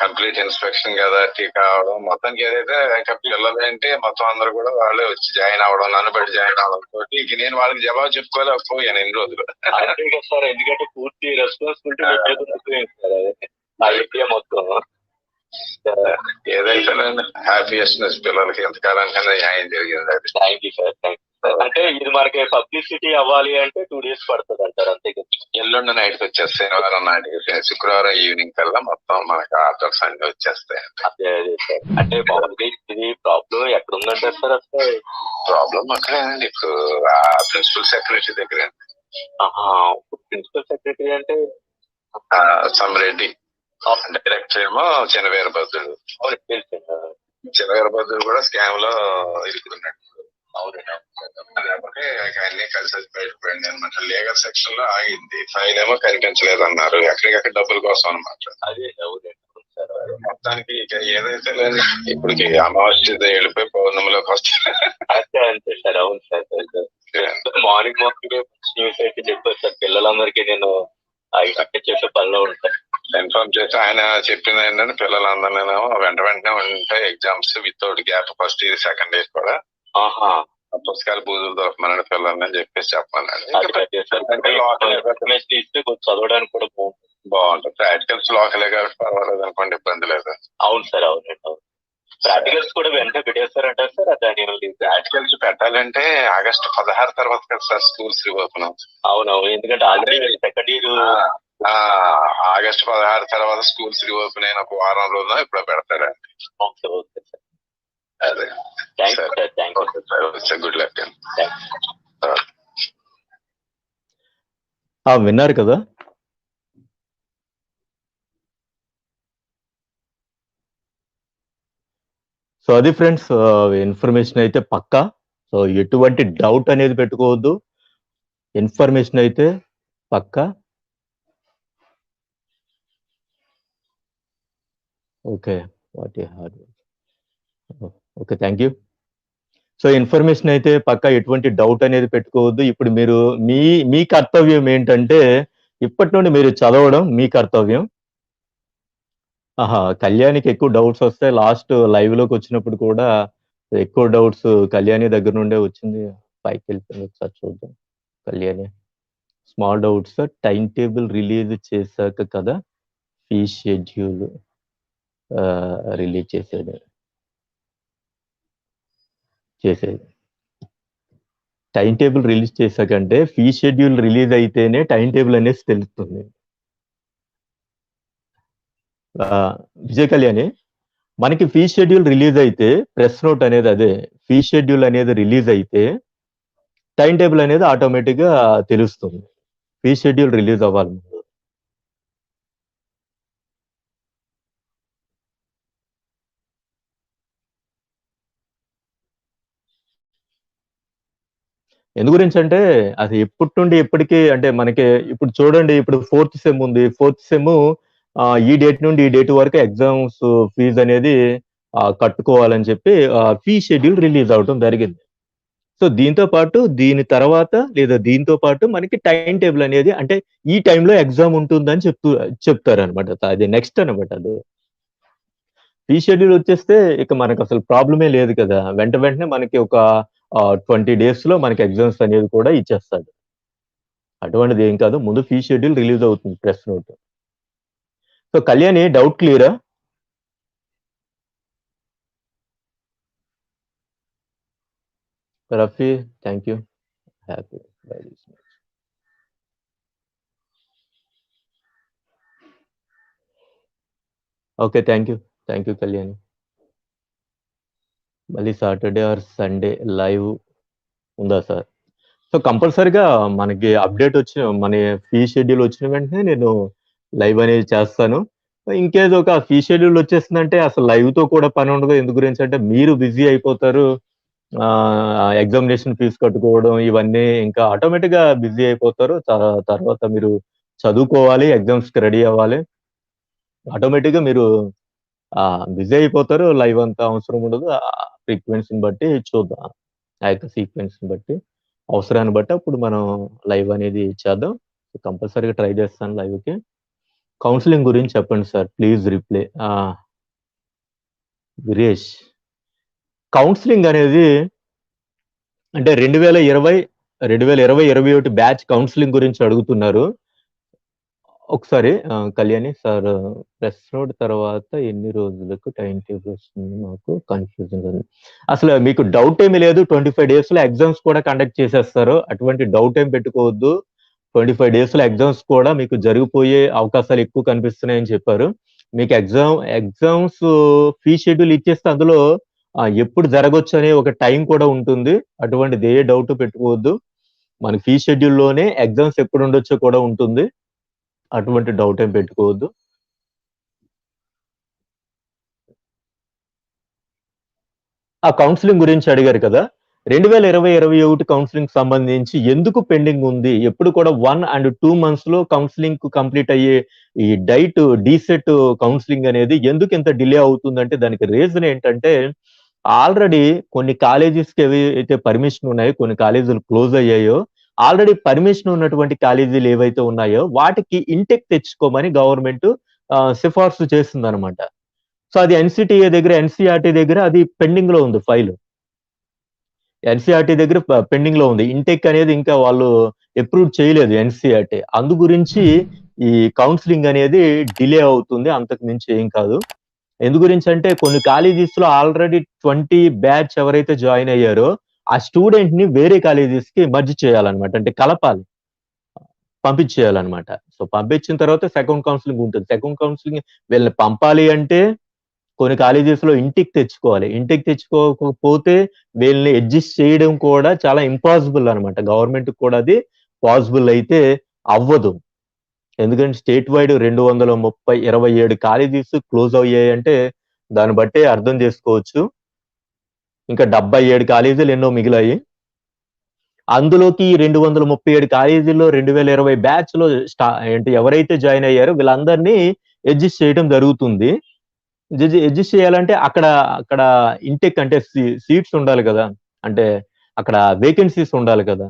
కంప్లీట్ ఇన్స్పెక్షన్ కదా కావడం, మొత్తానికి ఏదైతే ఇంకా పిల్లలు అంటే మొత్తం అందరూ కూడా వాళ్ళే వచ్చి జాయిన్ అవ్వడం, నన్ను బట్టి జాయిన్ అవడం తోటి ఇక నేను వాళ్ళకి జవాబు చెప్పుకోలేకపోయాను ఎన్ని రోజులు. సార్ ఎందుకంటే పూర్తి రెస్పాన్సిబిలిటీ మొత్తం ఏదైతే హ్యాపీయెస్నెస్ పిల్లలకి ఎంతకాలానికైనా న్యాయం జరిగింది. అది థ్యాంక్ యూ సార్. అంటే ఇది మనకి పబ్లిసిటీ అవ్వాలి అంటే 2 days పడుతుంది అంటారు అంతే కదా. ఎల్లుండి నైట్కి వచ్చేస్తాయి. శనివారం నాటికి శుక్రవారం ఈవినింగ్ కల్లా మొత్తం మనకి ఆర్డర్స్ అన్ని వచ్చేస్తాయి. అదే సార్. అంటే మామూలుగా ఇది ప్రాబ్లం ఎక్కడ ఉందంటారు సార్? అసలు ప్రాబ్లం అక్కడేనండి ఇప్పుడు ప్రిన్సిపల్ సెక్రటరీ దగ్గర. ప్రిన్సిపల్ సెక్రటరీ అంటే సమ్రెడ్డి, డైరెక్టర్ ఏమో చినవీరభద్రుడు. చినవీరభద్రుడు కూడా స్కామ్ లో ఇరుక్కున్నాడు. లేకపోతే అన్ని కలిసి బయటపడింది అనమాట. లీగల్ సెక్షన్ లో ఆగింది, ఫైల్ ఏమో కనిపించలేదు అన్నారు, ఎక్కడికక్కడ డబ్బుల కోసం అనమాట. అదే మొత్తానికి ఇక ఏదైతే లేదు, ఇప్పటికి అమావాస్య వెళ్ళిపోయి పౌర్ణమిలోకి వస్తుంది. అంతే సార్. అవును సార్. మార్నింగ్ న్యూస్ అయితే చెప్పారు సార్, పిల్లలందరికీ నేను చేసే పనిలో ఉంటాను ఇన్ఫార్మ్ చేసి ఆయన చెప్పింది ఏంటంటే పిల్లలందరినేమో వెంటనే ఉంటాయి exams without gap, first year second year కూడా పుస్తకాలు బూజులు దొరకమని పిల్లల్ని అని చెప్పేసి చెప్పమన్నాడు. చదవడానికి కూడా బాగుంటుంది. ప్రాక్టికల్స్ లోకలే కాబట్టి పర్వాలేదు అనుకోండి, ఇబ్బంది లేదు. అవును సార్. అవునండి. అవును. ప్రాక్టికల్స్ కూడా వెంటనే పెట్టేస్తారంటారు సార్. దాని ప్రాక్టికల్స్ పెట్టాలంటే ఆగస్టు 16 తర్వాత కదా సార్ స్కూల్స్ రీఓపెన్ అవుతుంది. అవునవును, ఎందుకంటే ఆల్రెడీ సెకండ్ ఇయర్ ఆగస్టు 16 తర్వాత స్కూల్స్ రీఓపెన్ అయిన ఒక వారం రోజున ఇప్పుడు పెడతాడండి. Okay okay sir. అదే గుడ్ లక్. విన్నారు కదా. సో అది ఫ్రెండ్స్, ఇన్ఫర్మేషన్ అయితే పక్కా. సో ఎటువంటి డౌట్ అనేది పెట్టుకోవద్దు, ఇన్ఫర్మేషన్ అయితే పక్కా. Okay, okay, thank you. So information అయితే పక్కా, ఎటువంటి డౌట్ అనేది పెట్టుకోవద్దు. ఇప్పుడు మీరు మీ కర్తవ్యం ఏంటంటే ఇప్పటి నుండి మీరు చదవడం మీ కర్తవ్యం. కళ్యాణికి ఎక్కువ డౌట్స్ వస్తాయి. లాస్ట్ లైవ్ లోకి వచ్చినప్పుడు కూడా ఎక్కువ డౌట్స్ కళ్యాణి దగ్గర నుండే వచ్చింది. పైకి వెళ్ళిపోయింది, ఒకసారి చూద్దాం. Kalyani small doubts, time table release చేశాక కదా ఫీ షెడ్యూల్ రిలీజ్ చేసేది. టైం టేబుల్ రిలీజ్ చేశాకంటే ఫీ షెడ్యూల్ రిలీజ్ అయితేనే టైం టేబుల్ అనేది తెలుస్తుంది. విజయ్ కళ్యాణి, మనకి ఫీ షెడ్యూల్ రిలీజ్ అయితే ప్రెస్ నోట్ అనేది, అదే ఫీ షెడ్యూల్ అనేది రిలీజ్ అయితే టైం టేబుల్ అనేది ఆటోమేటిక్ గా తెలుస్తుంది. ఫీ షెడ్యూల్ రిలీజ్ అవ్వాలి. ఎందు గురించి అంటే అది ఎప్పటి నుండి ఎప్పటికీ అంటే మనకి ఇప్పుడు చూడండి, ఇప్పుడు 4th సెమ్ ఉంది. 4th సెమ్ ఈ డేట్ నుండి ఈ డేట్ వరకు ఎగ్జామ్స్ ఫీజు అనేది కట్టుకోవాలని చెప్పి ఫీ షెడ్యూల్ రిలీజ్ అవడం జరిగింది. సో దీంతో పాటు దీని తర్వాత లేదా దీంతో పాటు మనకి టైం టేబుల్ అనేది, అంటే ఈ టైంలో ఎగ్జామ్ ఉంటుందని చెప్తారు అనమాట. అది నెక్స్ట్ అనమాట. అదే ఫీ షెడ్యూల్ వచ్చేస్తే ఇక మనకు అసలు ప్రాబ్లమే లేదు కదా. వెంటనే మనకి ఒక 20 days లో మనకి ఎగ్జామ్స్ అనేది కూడా ఇచ్చేస్తాడు. అటువంటిది ఏం కాదు, ముందు ఫీ షెడ్యూల్ రిలీజ్ అవుతుంది, press note. So Kalyani, doubt క్లియరా? Rafi, thank you, happy. Okay, thank you Kalyani. మళ్ళీ సాటర్డే ఆర్ సండే లైవ్ ఉందా సార్? సో కంపల్సరీగా మనకి అప్డేట్ వచ్చిన, మన ఫీ షెడ్యూల్ వచ్చిన వెంటనే నేను లైవ్ అనేది చేస్తాను. ఇంకేదో ఒక ఫీ షెడ్యూల్ వచ్చేసిందంటే అసలు లైవ్ తో కూడా పని ఉండదు. ఎందు గురించి అంటే మీరు బిజీ అయిపోతారు, ఎగ్జామినేషన్ ఫీజు కట్టుకోవడం ఇవన్నీ, ఇంకా ఆటోమేటిక్ గా బిజీ అయిపోతారు. తర్వాత మీరు చదువుకోవాలి, ఎగ్జామ్స్ కి రెడీ అవ్వాలి, ఆటోమేటిక్ గా మీరు బిజీ అయిపోతారు. లైవ్ అంతా అవసరం ఉండదు. ఫ్రీక్వెన్సీని బట్టి చూద్దాం, ఆ యొక్క సీక్వెన్స్ని బట్టి, అవసరాన్ని బట్టి అప్పుడు మనం లైవ్ అనేది చేద్దాం. కంపల్సరీగా ట్రై చేస్తాను లైవ్కి. కౌన్సిలింగ్ గురించి చెప్పండి sir please reply. Veeresh, counselling అనేది అంటే 2020-2021 బ్యాచ్ కౌన్సిలింగ్ గురించి అడుగుతున్నారు. ఒకసారి కళ్యాణి సార్, ప్రెస్ నోట్ తర్వాత ఎన్ని రోజులకు టైం టేబుల్ వస్తుంది, మాకు కన్ఫ్యూజన్ ఉంది. అసలు మీకు డౌట్ ఏమీ లేదు, 25 days లో ఎగ్జామ్స్ కూడా కండక్ట్ చేసేస్తారు. అటువంటి డౌట్ ఏం పెట్టుకోవద్దు. 25 days లో ఎగ్జామ్స్ కూడా మీకు జరిగిపోయే అవకాశాలు ఎక్కువ కనిపిస్తున్నాయని చెప్పారు. మీకు ఎగ్జామ్స్ ఫీ షెడ్యూల్ ఇచ్చేస్తే అందులో ఎప్పుడు జరగొచ్చు అనే ఒక టైం కూడా ఉంటుంది. అటువంటిది ఏ డౌట్ పెట్టుకోవద్దు. మన ఫీ షెడ్యూల్లోనే ఎగ్జామ్స్ ఎప్పుడు ఉండొచ్చో కూడా ఉంటుంది. అటువంటి డౌట్ ఏం పెట్టుకోవద్దు. ఆ కౌన్సిలింగ్ గురించి అడిగారు కదా. 2020-21 కౌన్సిలింగ్ సంబంధించి ఎందుకు పెండింగ్ ఉంది? ఎప్పుడు కూడా 1 and 2 months లో కౌన్సిలింగ్ కంప్లీట్ అయ్యే ఈ డీసెట్ కౌన్సిలింగ్ అనేది ఎందుకు ఇంత డిలే అవుతుందంటే దానికి రీజన్ ఏంటంటే ఆల్రెడీ కొన్ని కాలేజెస్కి ఏవైతే పర్మిషన్ ఉన్నాయో, కొన్ని కాలేజీలు క్లోజ్ అయ్యాయో, ఆల్రెడీ పర్మిషన్ ఉన్నటువంటి కాలేజీలు ఏవైతే ఉన్నాయో వాటికి ఇంటెక్ తెచ్చుకోమని గవర్నమెంట్ సిఫార్సు చేస్తుందన్నమాట. సో అది ఎన్సిటిఏ దగ్గర, ఎన్సిఆర్టీ దగ్గర అది పెండింగ్ లో ఉంది ఫైల్. ఎన్సిఆర్టీ దగ్గర పెండింగ్ లో ఉంది. ఇంటెక్ అనేది ఇంకా వాళ్ళు అప్రూవ్ చేయలేదు ఎన్సిఆర్టీ. అందు గురించి ఈ కౌన్సిలింగ్ అనేది డిలే అవుతుంది, అంతకు మించి ఏం కాదు. ఎందు గురించి అంటే కొన్ని కాలేజెస్ లో ఆల్రెడీ 20 బ్యాచ్ ఎవరైతే జాయిన్ అయ్యారో ఆ స్టూడెంట్ ని వేరే కాలేజెస్ కి మర్జ్ చేయాలన్నమాట, అంటే కలపాలి, పంపించేయాలన్నమాట. సో పంపించిన తర్వాత సెకండ్ కౌన్సిలింగ్ ఉంటుంది. సెకండ్ కౌన్సిలింగ్ వీళ్ళని పంపాలి అంటే కొన్ని కాలేజెస్ లో ఇంటికి తెచ్చుకోవాలి. ఇంటికి తెచ్చుకోకపోతే వీళ్ళని అడ్జస్ట్ చేయడం కూడా చాలా ఇంపాసిబుల్ అనమాట. గవర్నమెంట్ కూడా అది పాసిబుల్ అయితే అవ్వదు. ఎందుకంటే స్టేట్ వైడ్ 227 కాలేజెస్ క్లోజ్ అయ్యాయంటే దాన్ని బట్టే అర్థం చేసుకోవచ్చు. ఇంకా 77 కాలేజీలు ఎన్నో మిగిలాయి. అందులోకి 237 కాలేజీల్లో 2020 బ్యాచ్ లో ఎవరైతే జాయిన్ అయ్యారో వీళ్ళందరినీ అడ్జస్ట్ చేయడం జరుగుతుంది. అడ్జస్ట్ చేయాలంటే అక్కడ ఇంటెక్ అంటే సీట్స్ ఉండాలి కదా, అంటే అక్కడ వేకెన్సీస్ ఉండాలి కదా.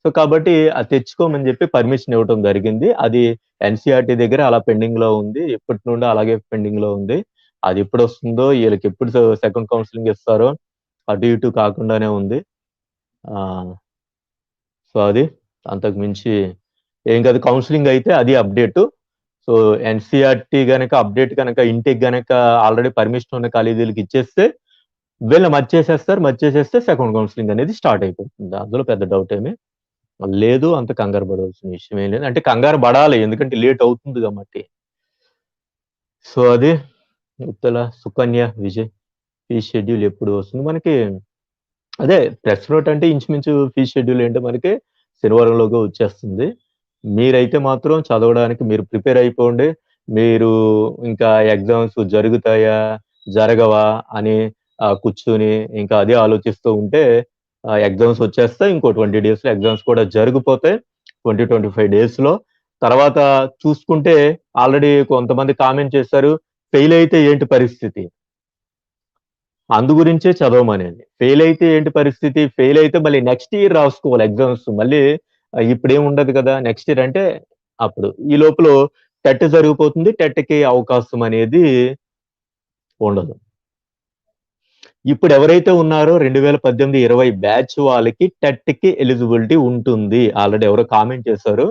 సో కాబట్టి అది తెచ్చుకోమని చెప్పి పర్మిషన్ ఇవ్వడం జరిగింది. అది ఎన్సిఆర్టీ దగ్గర అలా పెండింగ్ లో ఉంది, ఎప్పటి నుండి అలాగే పెండింగ్ లో ఉంది. అది ఎప్పుడు వస్తుందో, వీళ్ళకి ఎప్పుడు సెకండ్ కౌన్సిలింగ్ ఇస్తారో అటు ఇటు కాకుండానే ఉంది. సో అది అంతకు మించి ఏం కాదు. కౌన్సిలింగ్ అయితే అది అప్డేట్. సో ఎన్సిఆర్టీ గనక అప్డేట్ కనుక ఇంటికి గనక ఆల్రెడీ పర్మిషన్ ఉన్న కాలేజీలకు ఇచ్చేస్తే వీళ్ళు మర్చేసేస్తే సెకండ్ కౌన్సిలింగ్ అనేది స్టార్ట్ అయిపోతుంది. అందులో పెద్ద డౌట్ ఏమీ లేదు. అంత కంగారు పడవలసిన విషయం ఏం లేదు. అంటే కంగారు పడాలి, ఎందుకంటే లేట్ అవుతుంది కాబట్టి. సో అది ఉత్తల సుకన్య విజయ్ ఫీ షెడ్యూల్ ఎప్పుడు వస్తుంది మనకి? అదే ప్రెస్ నోట్ అంటే ఇంచుమించు ఫీ షెడ్యూల్ ఏంటో మనకి శనివారంలోగా వచ్చేస్తుంది. మీరైతే మాత్రం చదవడానికి మీరు ప్రిపేర్ అయిపోండి. మీరు ఇంకా ఎగ్జామ్స్ జరుగుతాయా జరగవా అని కూర్చుని ఇంకా అదే ఆలోచిస్తూ ఉంటే ఎగ్జామ్స్ వచ్చేస్తాయి. ఇంకో 20 days లో ఎగ్జామ్స్ కూడా జరిగిపోతాయి, 20-25 days లో. తర్వాత చూసుకుంటే ఆల్రెడీ కొంతమంది కామెంట్ చేశారు, ఫెయిల్ అయితే ఏంటి పరిస్థితి, అందు గురించే చదవమనేది. ఫెయిల్ అయితే ఏంటి పరిస్థితి, ఫెయిల్ అయితే మళ్ళీ నెక్స్ట్ ఇయర్ రాసుకోవాలి ఎగ్జామ్స్. మళ్ళీ ఇప్పుడేం ఉండదు కదా, నెక్స్ట్ ఇయర్ అంటే అప్పుడు. ఈ లోపల టెట్ జరిగిపోతుంది, టెట్కి అవకాశం అనేది ఉండదు. ఇప్పుడు ఎవరైతే ఉన్నారో 2018-20 బ్యాచ్ వాళ్ళకి టెట్కి ఎలిజిబిలిటీ ఉంటుంది. ఆల్రెడీ ఎవరో కామెంట్ చేశారు,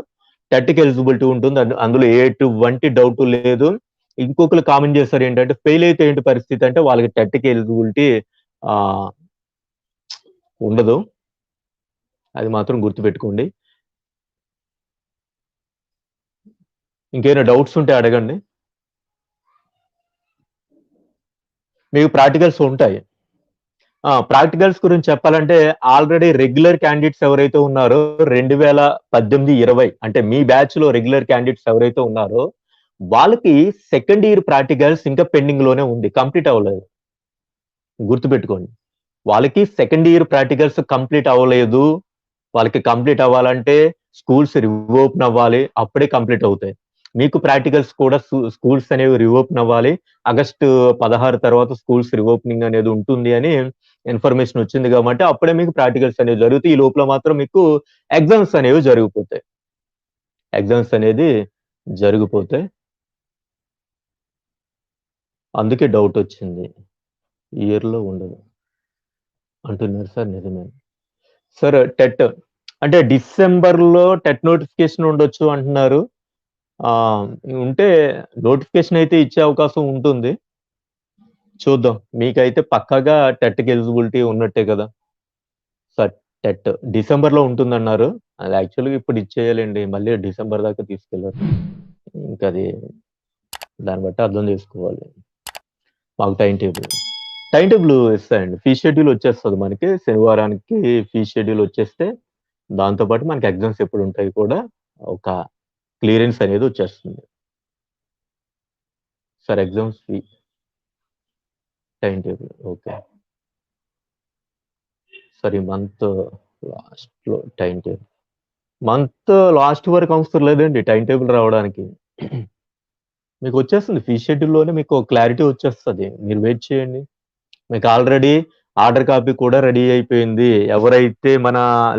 టెట్కి ఎలిజిబిలిటీ ఉంటుంది, అందులో ఎటువంటి డౌట్ లేదు. ఇంకొకరు కామెంట్ చేశారు ఏంటంటే ఫెయిల్ అయితే ఏంటి పరిస్థితి అంటే వాళ్ళకి టెట్కి ఎలిజిబిలిటీ ఉండదు. అది మాత్రం గుర్తుపెట్టుకోండి. ఇంకేమైనా డౌట్స్ ఉంటే అడగండి. మీకు ప్రాక్టికల్స్ ఉంటాయి. ప్రాక్టికల్స్ గురించి చెప్పాలంటే ఆల్రెడీ రెగ్యులర్ క్యాండిడేట్స్ ఎవరైతే ఉన్నారో 2018-20 అంటే మీ బ్యాచ్ లో రెగ్యులర్ క్యాండిడేట్స్ ఎవరైతే ఉన్నారో వాళ్ళకి సెకండ్ ఇయర్ ప్రాక్టికల్స్ ఇంకా పెండింగ్ లోనే ఉంది, కంప్లీట్ అవ్వలేదు. గుర్తుపెట్టుకోండి, వాళ్ళకి సెకండ్ ఇయర్ ప్రాక్టికల్స్ కంప్లీట్ అవ్వలేదు. వాళ్ళకి కంప్లీట్ అవ్వాలంటే స్కూల్స్ రిఓపెన్ అవ్వాలి, అప్పుడే కంప్లీట్ అవుతాయి. మీకు ప్రాక్టికల్స్ కూడా స్కూల్స్ అనేవి రిఓపెన్ అవ్వాలి. ఆగస్టు 16 తర్వాత స్కూల్స్ రిఓపెనింగ్ అనేది ఉంటుంది అని ఇన్ఫర్మేషన్ వచ్చింది కాబట్టి అప్పుడే మీకు ప్రాక్టికల్స్ అనేవి జరుగుతాయి. ఈ లోపల మాత్రం మీకు ఎగ్జామ్స్ అనేవి జరిగిపోతాయి. అందుకే డౌట్ వచ్చింది, ఇయర్లో ఉండదు అంటున్నారు సార్. నిజమే సార్. టెట్ అంటే డిసెంబర్లో టెట్ నోటిఫికేషన్ ఉండొచ్చు అంటున్నారు. ఉంటే నోటిఫికేషన్ అయితే ఇచ్చే అవకాశం ఉంటుంది, చూద్దాం. మీకైతే పక్కాగా టెట్కి ఎలిజిబిలిటీ ఉన్నట్టే కదా సార్. టెట్ డిసెంబర్లో ఉంటుందన్నారు. అది యాక్చువల్గా ఇప్పుడు ఇచ్చేయాలండి, మళ్ళీ డిసెంబర్ దాకా తీసుకెళ్ళారు. ఇంకా అది దాన్ని బట్టి అర్థం చేసుకోవాలి. మాకు టైం టేబుల్ ఇస్తాయండి. ఫీ షెడ్యూల్ వచ్చేస్తుంది మనకి శనివారానికి. ఫీ షెడ్యూల్ వచ్చేస్తే దాంతోపాటు మనకి ఎగ్జామ్స్ ఎప్పుడు ఉంటాయి కూడా ఒక క్లియరెన్స్ అనేది వచ్చేస్తుంది. Sir exams fee time table okay. Sir ఈ మంత్ లాస్ట్‌లో టైమ్ టేబుల్. మంత్ లాస్ట్ వరకు అవసరం లేదండి టైమ్ టేబుల్ రావడానికి. మీకు వచ్చేస్తుంది. ఫీ షెడ్యూల్‌లోనే మీకు క్లారిటీ వచ్చేస్తది. మీరు వెయిట్ చేయండి. మీకు ఆల్రెడీ ఆర్డర్ కాపీ కూడా రెడీ అయిపోయింది. ఎవరైతే మన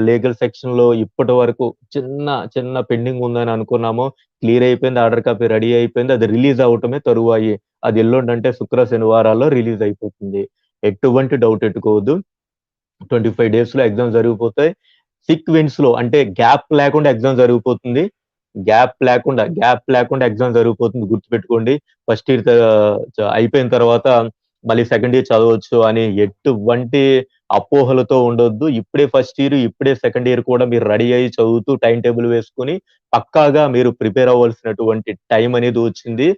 లీగల్ సెక్షన్‌లో ఇప్పటి వరకు చిన్న పెండింగ్ ఉందని అనుకున్నామో క్లియర్ అయిపోయింది. ఆర్డర్ కాపీ రెడీ అయిపోయింది. అది రిలీజ్ అవ్వటమే తరువాయి. అది ఎల్లుండంటే శుక్ర, శనివారాల్లో రిలీజ్ అయిపోతుంది. ఎటువంటి డౌట్ పెట్టుకోవద్దు. 25 డేస్‌లో ఎగ్జామ్ జరిగిపోతాయి. సీక్వెన్స్‌లో అంటే గ్యాప్ లేకుండా ఎగ్జామ్ జరిగిపోతుంది. గ్యాప్ లేకుండా ఎగ్జామ్ జరిగిపోతుంది. గుర్తుపెట్టుకోండి. ఫస్ట్ ఇయర్ అయిపోయిన తర్వాత మళ్ళీ సెకండ్ ఇయర్ చదవచ్చు అని ఎటువంటి అపోహలతో ఉండొద్దు. ఇప్పుడే ఫస్ట్ ఇయర్, ఇప్పుడే సెకండ్ ఇయర్ కూడా మీరు రెడీ అయ్యి చదువుతూ టైమ్ టేబుల్ వేసుకొని పక్కాగా మీరు ప్రిపేర్ అవ్వాల్సినటువంటి టైం అనేది వచ్చింది.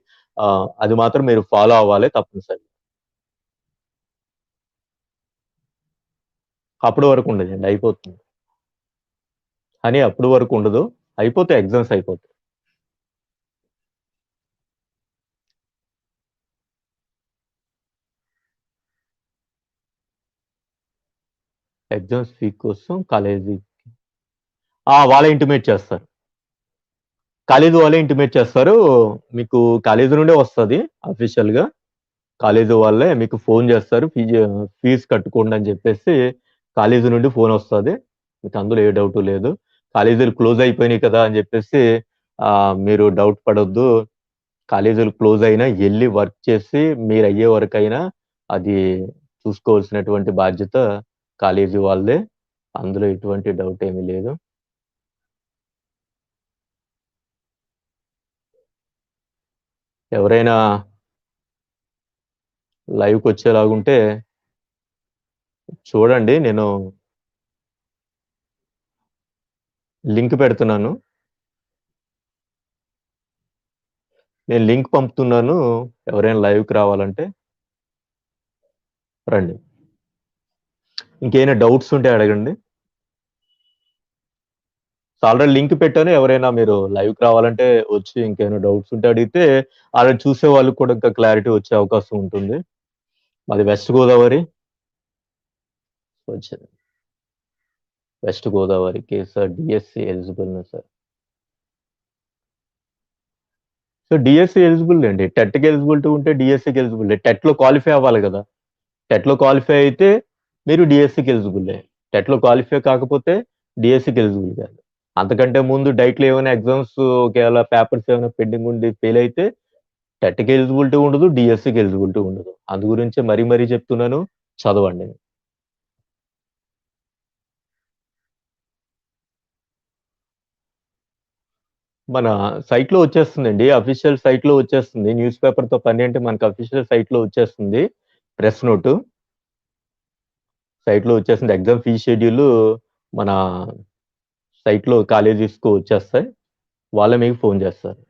అది మాత్రం మీరు ఫాలో అవ్వాలి తప్పనిసరిగా. అప్పటి వరకు ఉండదండి. అయిపోతుంది. కానీ అప్పటి వరకు ఉండదు. అయిపోతాయి ఎగ్జామ్స్ అయిపోతాయి. ఎగ్జామ్స్ ఫీ కోసం కాలేజీ వాళ్ళే ఇంటిమేట్ చేస్తారు. కాలేజీ వాళ్ళే ఇంటిమేట్ చేస్తారు. మీకు కాలేజీ నుండే వస్తది అఫీషియల్‌గా. కాలేజీ వాళ్ళే మీకు ఫోన్ చేస్తారు. ఫీజ్ కట్టుకోండి అని చెప్పేసి కాలేజీ నుండి ఫోన్ వస్తది. మీకు అందులో ఏ డౌటు లేదు. కాలేజీలు క్లోజ్ అయిపోయినాయి కదా అని చెప్పేసి మీరు డౌట్ పడొద్దు. కాలేజీలు క్లోజ్ అయినా ఎళ్లి వర్క్ చేసి మీరయ్యే వరకైనా అది చూసుకోవాల్సినటువంటి బాధ్యత కాలేజీ వాళ్ళదే. అందులో ఎటువంటి డౌట్ ఏమీ లేదు. ఎవరైనా లైవ్‌కొచ్చేలాగుంటే చూడండి. నేను లింక్ పెడుతున్నాను. నేను లింక్ పంపుతున్నాను. ఎవరైనా లైవ్‌కి రావాలంటే రండి. ఇంకేమైనా డౌట్స్ ఉంటే అడగండి. ఆల్రెడీ లింక్ పెట్టాను. ఎవరైనా మీరు లైవ్‌కి రావాలంటే వచ్చి ఇంకేమైనా డౌట్స్ ఉంటే అడిగితే ఆల్రెడీ చూసే వాళ్ళకి కూడా ఇంకా క్లారిటీ వచ్చే అవకాశం ఉంటుంది. మాది వెస్ట్ గోదావరి. వచ్చింది. వెస్ట్ గోదావరికి సార్ డీఎస్సీ ఎలిజిబుల్‌నా సార్? సో డీఎస్సీ ఎలిజిబుల్ అండి. టెట్‌కి ఎలిజిబిలిటీ ఉంటే డీఎస్సీకి ఎలిజిబులే. టెట్‌లో క్వాలిఫై అవ్వాలి గదా! టెట్‌లో క్వాలిఫై అయితే మీరు డీఎస్సీకి ఎలిజిబులే. టెట్‌లో క్వాలిఫై కాకపోతే డీఎస్సీకి ఎలిజిబుల్ కాదు. అంతకంటే ముందు డైట్‌లో ఏమైనా ఎగ్జామ్స్ ఒకేళ పేపర్స్ ఏమైనా పెండింగ్ ఉండి ఫెయిల్ అయితే టెట్‌కి ఎలిజిబిలిటీ ఉండదు. డీఎస్సీకి ఎలిజిబిలిటీ ఉండదు. అందు గురించే మరీ చెప్తున్నాను. చదవండి. మన సైట్‌లో వచ్చేస్తుందండి. అఫీషియల్ సైట్‌లో వచ్చేస్తుంది. న్యూస్ పేపర్‌తో పని అంటే మనకు అఫీషియల్ సైట్‌లో వచ్చేస్తుంది. Press note. సైట్‌లో వచ్చేసింది. ఎగ్జామ్ ఫీ షెడ్యూలు మన సైట్‌లో కాలేజెస్‌కు వచ్చేస్తాయి. వాళ్ళే మీకు ఫోన్ చేస్తారు.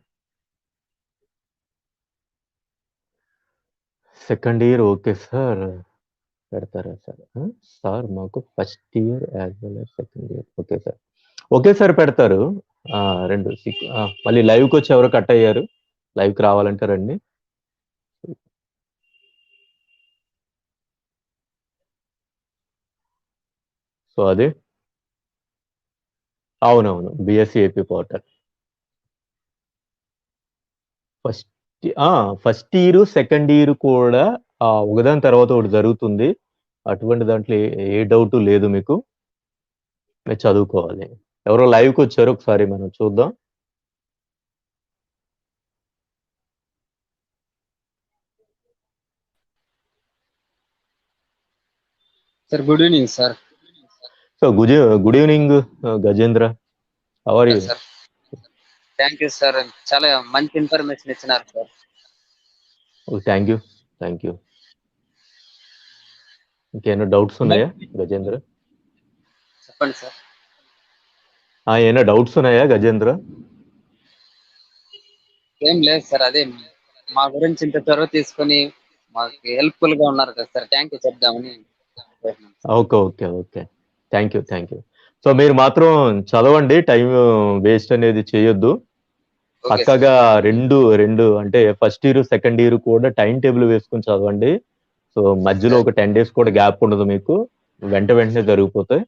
Second year okay sir. పెడతారా సార్? సార్ మాకు first year as well as second year. Okay sir. Okay sir పెడతారు. 2 మళ్ళీ లైవ్‌కొచ్చి ఎవరో కట్ అయ్యారు. లైవ్‌కి రావాలంటే రండి. సో అది అవునవును. BSc AP portal. First first year, second year కూడా ఒకదాని తర్వాత ఒకటి జరుగుతుంది. అటువంటి దాంట్లో ఏ డౌటు లేదు మీకు. మీరు చదువుకోవాలి. ఎవరో లైవ్‌కొచ్చారు. ఒకసారి మనం చూద్దాం. Sir good evening sir. So good evening Gajendra. How are you? Sir thank you sir. చాలా మంచి ఇన్ఫర్మేషన్ ఇచ్చినారు సార్. Thank you. ఇంకేమైనా డౌట్స్ ఉన్నాయా గజేంద్ర? చెప్పండి సార్. ఏమైనా డౌట్స్ ఉన్నాయా గజేంద్ర? ఏం లేదు సార్. అదే మా గురించి ఇంత చొరవ తీసుకొని మాకు హెల్ప్ఫుల్ గా ఉన్నారు కదా సార్. థ్యాంక్ యూ చెప్దామని. ఓకే. Thank you. సో మీరు మాత్రం చదవండి, టైం వేస్ట్ అనేది చేయొద్దు. Okay sir. పక్కగా రెండు అంటే ఫస్ట్ ఇయర్ సెకండ్ ఇయర్ కూడా టైం టేబుల్ వేసుకుని చదవండి. సో మధ్యలో ఒక 10 days కూడా గ్యాప్ ఉండదు మీకు, వెంటనే జరిగిపోతాయి.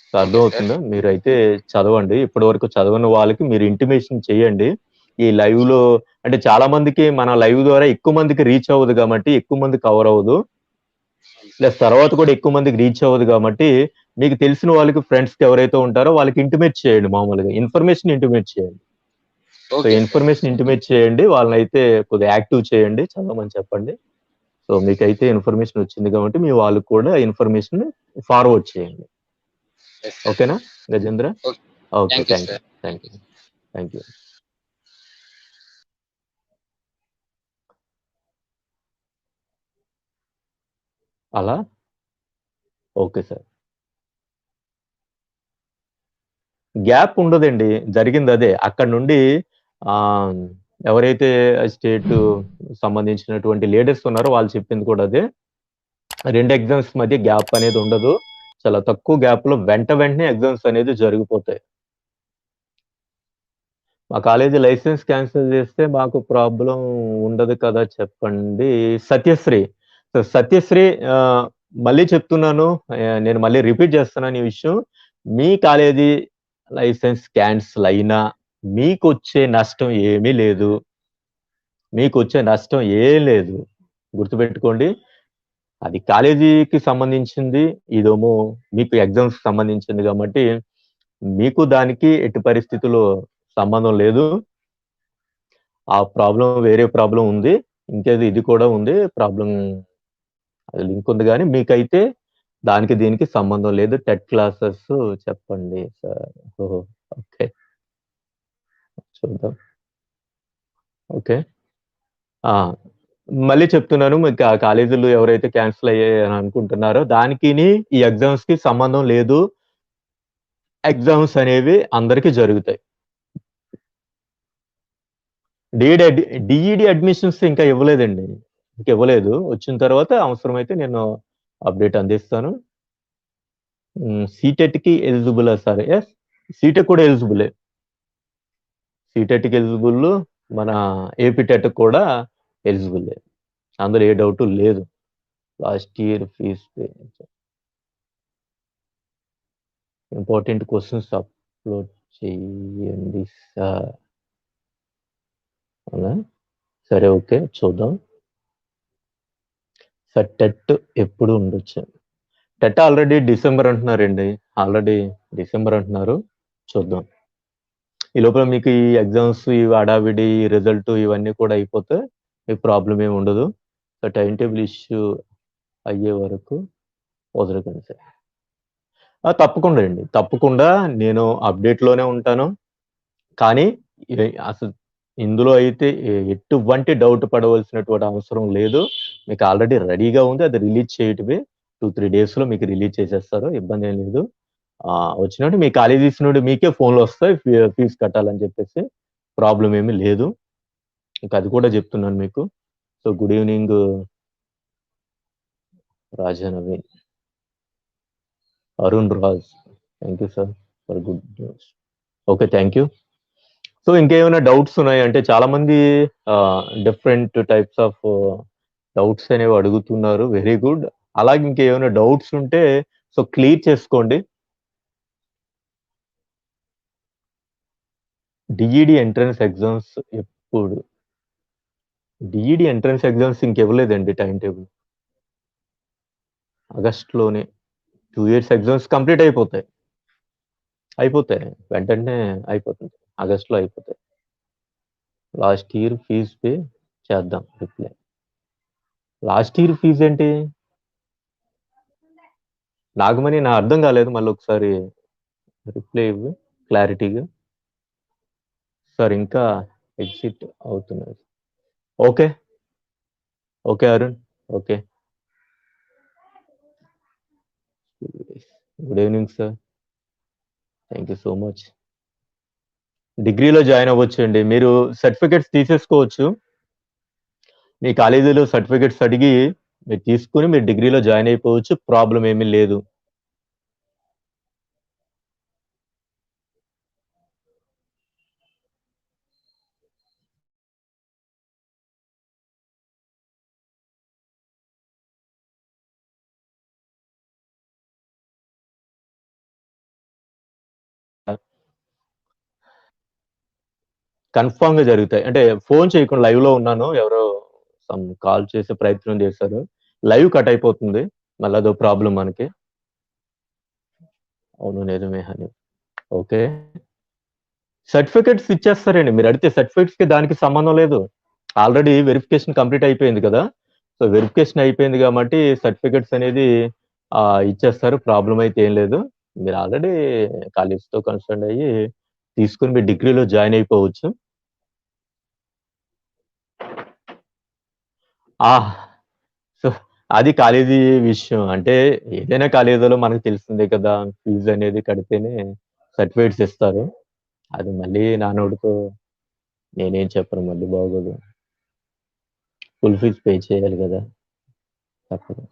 So okay sir. అర్థమవుతుందా? మీరైతే చదవండి. ఇప్పటి వరకు చదవని వాళ్ళకి మీరు ఇంటిమేషన్ చేయండి. ఈ లైవ్ లో అంటే చాలా మందికి మన లైవ్ ద్వారా ఎక్కువ మందికి రీచ్ అవ్వదు కాబట్టి ఎక్కువ మంది కవర్ అవ్వదు, ప్లస్ తర్వాత కూడా ఎక్కువ మందికి రీచ్ అవ్వదు కాబట్టి మీకు తెలిసిన వాళ్ళకి ఫ్రెండ్స్ కి ఎవరైతే ఉంటారో వాళ్ళకి ఇంటిమేట్ చేయండి. మామూలుగా ఇన్ఫర్మేషన్ ఇంటిమేట్ చేయండి. So okay sir. Information intimate చేయండి, వాళ్ళనైతే కొద్దిగా యాక్టివ్ చేయండి, చదవమని చెప్పండి. సో మీకైతే ఇన్ఫర్మేషన్ వచ్చింది కాబట్టి మీ వాళ్ళకి కూడా ఇన్ఫర్మేషన్ ఫార్వర్డ్ చేయండి. Yes sir. ఓకేనా Gajendra? Okay. Okay, thank you thank you, sir. Thank you, thank you. అలా ఓకే సార్. గ్యాప్ ఉండదండి, జరిగింది అదే. అక్కడ నుండి ఆ ఎవరైతే స్టేట్ సంబంధించినటువంటి లీడర్స్ ఉన్నారో వాళ్ళు చెప్పింది కూడా అదే. 2 ఎగ్జామ్స్ మధ్య గ్యాప్ అనేది ఉండదు, చాలా తక్కువ గ్యాప్ లో వెంటనే ఎగ్జామ్స్ అనేది జరిగిపోతాయి. మా కాలేజీ లైసెన్స్ క్యాన్సిల్ చేస్తే మాకు ప్రాబ్లం ఉండదు కదా చెప్పండి. సత్యశ్రీ, సో సత్యశ్రీ మళ్ళీ చెప్తున్నాను, నేను మళ్ళీ రిపీట్ చేస్తున్నాను ఈ విషయం. మీ కాలేజీ లైసెన్స్ క్యాన్సిల్ అయినా మీకు వచ్చే నష్టం ఏమీ లేదు, మీకు వచ్చే నష్టం ఏం లేదు, గుర్తుపెట్టుకోండి. అది కాలేజీకి సంబంధించింది, ఇదేమో మీకు ఎగ్జామ్స్ సంబంధించింది కాబట్టి మీకు దానికి ఎట్టి పరిస్థితుల్లో సంబంధం లేదు. ఆ ప్రాబ్లం వేరే ప్రాబ్లం ఉంది, ఇంకేది ఇది కూడా ఉంది ప్రాబ్లం, అది లింక్ ఉంది కానీ మీకైతే దానికి దీనికి సంబంధం లేదు. టెట్ క్లాసెస్ చెప్పండి సార్. ఓహో, ఓకే, చూద్దాం. ఓకే, మళ్ళీ చెప్తున్నాను, మీకు ఆ కాలేజీలు ఎవరైతే క్యాన్సిల్ అయ్యాయి అని అనుకుంటున్నారో దానికి ఈ ఎగ్జామ్స్ కి సంబంధం లేదు. ఎగ్జామ్స్ అనేవి అందరికీ జరుగుతాయి. డిఈడి అడ్మిషన్స్ ఇంకా ఇవ్వలేదండి, ఇంకా ఇవ్వలేదు. వచ్చిన తర్వాత అవసరమైతే నేను అప్డేట్ అందిస్తాను. సీటెట్ కి ఎలిజిబుల్ సార్? ఎస్, సీటెట్ కూడా ఎలిజిబులే. సీటెట్ కి ఎలిజిబుల్, మన ఏపీ టెట్ కూడా ఎలిజిబులే, అందులో ఏ డౌట్ లేదు. Last year fees pay, important questions upload చేయండి సార్. అవునా, సరే, ఓకే, చూద్దాం. సార్ టెట్ ఎప్పుడు ఉండొచ్చు? టెట్ ఆల్రెడీ డిసెంబర్ అంటున్నారండి, ఆల్రెడీ డిసెంబర్ అంటున్నారు, చూద్దాం. ఈ లోపల మీకు ఈ ఎగ్జామ్స్, ఈ హడావిడి, రిజల్ట్ ఇవన్నీ కూడా అయిపోతే మీకు ప్రాబ్లం ఏమి ఉండదు. సో టైం టేబుల్ ఇష్యూ అయ్యే వరకు వదలకండి సార్. తప్పకుండా అండి, తప్పకుండా నేను అప్డేట్లోనే ఉంటాను. కానీ అసలు ఇందులో అయితే ఎటువంటి డౌట్ పడవలసినటువంటి అవసరం లేదు. మీకు ఆల్రెడీ రెడీగా ఉంది, అది రిలీజ్ చేయటమే. 2-3 days లో మీకు రిలీజ్ చేసేస్తారు, ఇబ్బంది ఏం లేదు. వచ్చినట్టు మీ కాలేజీస్ నుండి మీకే ఫోన్లు వస్తాయి, ఫీజు కట్టాలని చెప్పేసి, ప్రాబ్లం ఏమీ లేదు. ఇంకా అది కూడా చెప్తున్నాను మీకు. So good evening Raja Naveen, Arun Raj, thank you sir for good news. Okay, thank you. So ఇంకేమైనా డౌట్స్ ఉన్నాయి అంటే చాలా మంది డిఫరెంట్ టైప్స్ ఆఫ్ డౌట్స్ అనేవి అడుగుతున్నారు, వెరీ గుడ్. అలాగే ఇంకేమైనా డౌట్స్ ఉంటే సో క్లియర్ చేసుకోండి. డిఈడి ఎంట్రన్స్ ఎగ్జామ్స్ ఎప్పుడు? డిఈడి ఎంట్రన్స్ ఎగ్జామ్స్ ఇంకెవ్వలేదండి టైం టేబుల్. ఆగస్ట్లోనే 2 years ఎగ్జామ్స్ కంప్లీట్ అయిపోతాయి, వెంటనే అయిపోతుంది, ఆగస్ట్లో అయిపోతాయి. లాస్ట్ ఇయర్ ఫీజ్ పే చేద్దాం రిప్లై. లాస్ట్ ఇయర్ ఫీజ్ ఏంటి నాగమణి, నా అర్థం కాలేదు, మళ్ళీ ఒకసారి రిప్లై ఇవ్వు క్లారిటీగా. సార్ ఇంకా ఎగ్జిట్ అవుతున్నారు. Okay, okay Arun, okay. Good evening sir, thank you so much. డిగ్రీలో జాయిన్ అవ్వచ్చు అండి, మీరు సర్టిఫికెట్స్ తీసేసుకోవచ్చు. మీ కాలేజీలో సర్టిఫికెట్స్ అడిగి మీరు తీసుకుని మీరు డిగ్రీలో జాయిన్ అయిపోవచ్చు, ప్రాబ్లం ఏమీ లేదు. కన్ఫామ్ గా జరుగుతాయి. అంటే ఫోన్ చేయకుండా లైవ్ లో ఉన్నాను, ఎవరో సమ్ కాల్ చేసే ప్రయత్నం చేశారు, లైవ్ కట్ అయిపోతుంది, మళ్ళీ అదో ప్రాబ్లం మనకి. అవును నిజమే అని. ఓకే, సర్టిఫికెట్స్ ఇచ్చేస్తారండి, మీరు అడిగితే సర్టిఫికెట్స్ కి దానికి సంబంధం లేదు. ఆల్రెడీ వెరిఫికేషన్ కంప్లీట్ అయిపోయింది కదా, సో వెరిఫికేషన్ అయిపోయింది కాబట్టి సర్టిఫికెట్స్ అనేది ఇచ్చేస్తారు, ప్రాబ్లం అయితే ఏం లేదు. మీరు ఆల్రెడీ కాలేజ్ తో కన్సర్న్ అయ్యి తీసుకుని మీరు డిగ్రీలో జాయిన్ అయిపోవచ్చు. సో అది కాలేజీ విషయం, అంటే ఏదైనా కాలేజీలో మనకు తెలిసిందే కదా, ఫీజు అనేది కడితేనే సర్టిఫికేట్స్ ఇస్తారు. అది మళ్ళీ నానోడితో నేనేం చెప్పను, మళ్ళీ బాగోదు, ఫుల్ ఫీజ్ పే చేయాలి కదా, తప్పదు.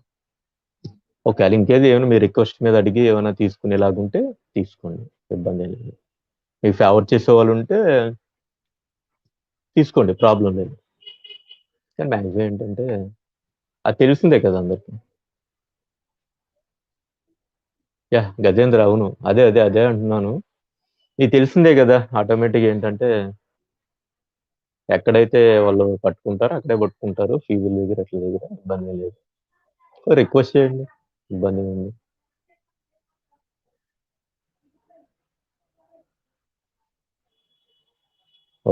ఒకవేళ ఇంకేది ఏమైనా మీ రిక్వెస్ట్ మీద అడిగి ఏమైనా తీసుకునేలాగుంటే తీసుకోండి, ఇబ్బంది ఏం లేదు. మీకు ఫేవర్ చేసే వాళ్ళు ఉంటే తీసుకోండి, ప్రాబ్లం లేదు. కానీ మ్యాక్సిమం ఏంటంటే అది తెలిసిందే కదా అందరికి. యా గజేంద్ర, అవును, అదే అదే అదే అంటున్నాను, నీకు తెలిసిందే కదా, ఆటోమేటిక్ ఏంటంటే ఎక్కడైతే వాళ్ళు పట్టుకుంటారో అక్కడే పట్టుకుంటారు, ఫీజుల దగ్గర అట్ల దగ్గర ఇబ్బంది ఏం లేదు, రిక్వెస్ట్ చేయండి, ఇబ్బంది ఉంది.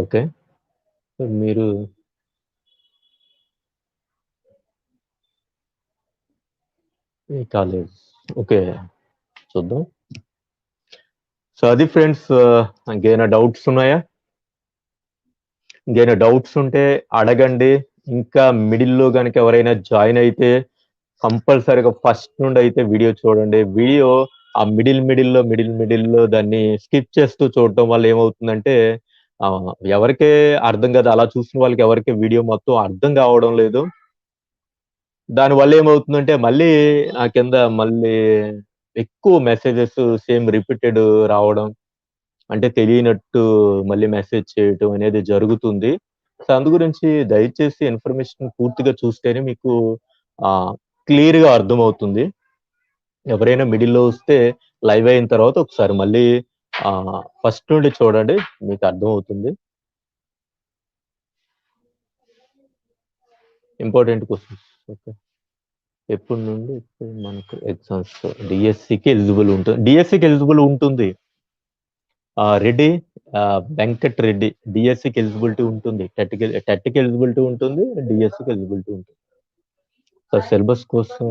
ఓకే, మీరు ఈ కాలేజ్ ఓకే చూద్దాం. సో అది ఫ్రెండ్స్, ఇంకేమైనా డౌట్స్ ఉన్నాయా? ఇంకేమైనా డౌట్స్ ఉంటే అడగండి. ఇంకా మిడిల్లో కనుక ఎవరైనా జాయిన్ అయితే కంపల్సరీగా ఫస్ట్ నుండి అయితే వీడియో చూడండి. వీడియో ఆ మిడిల్లో దాన్ని స్కిప్ చేస్తూ చూడటం వల్ల ఏమవుతుందంటే ఎవరికే అర్థం కాదు, అలా చూసిన వాళ్ళకి ఎవరికి వీడియో మొత్తం అర్థం కావడం లేదు. దానివల్ల ఏమవుతుందంటే మళ్ళీ నా కింద మళ్ళీ ఎక్కువ మెసేజెస్ సేమ్ రిపీటెడ్ రావడం, అంటే తెలియనట్టు మళ్ళీ మెసేజ్ చేయటం అనేది జరుగుతుంది. సో అందు గురించి దయచేసి ఇన్ఫర్మేషన్ పూర్తిగా చూస్తేనే మీకు క్లియర్ గా అర్థమవుతుంది. ఎవరైనా మిడిల్లో వస్తే లైవ్ అయిన తర్వాత ఒకసారి మళ్ళీ ఫస్ట్ నుండి చూడండి, మీకు అర్థమవుతుంది. Important questions. ఓకే, ఎప్పటి నుండి ఇప్పుడు మనకు ఎగ్జామ్స్ డిఎస్సికి ఎలిజిబుల్ ఉంటుంది, డిఎస్సికి ఎలిజిబుల్ ఉంటుంది. రెడ్డి వెంకట్ రెడ్డి డిఎస్సికి ఎలిజిబిలిటీ ఉంటుంది, టెట్కి ఎలిజిబిలిటీ ఉంటుంది, డిఎస్సికి ఎలిజిబిలిటీ ఉంటుంది. సో సిలబస్ కోసం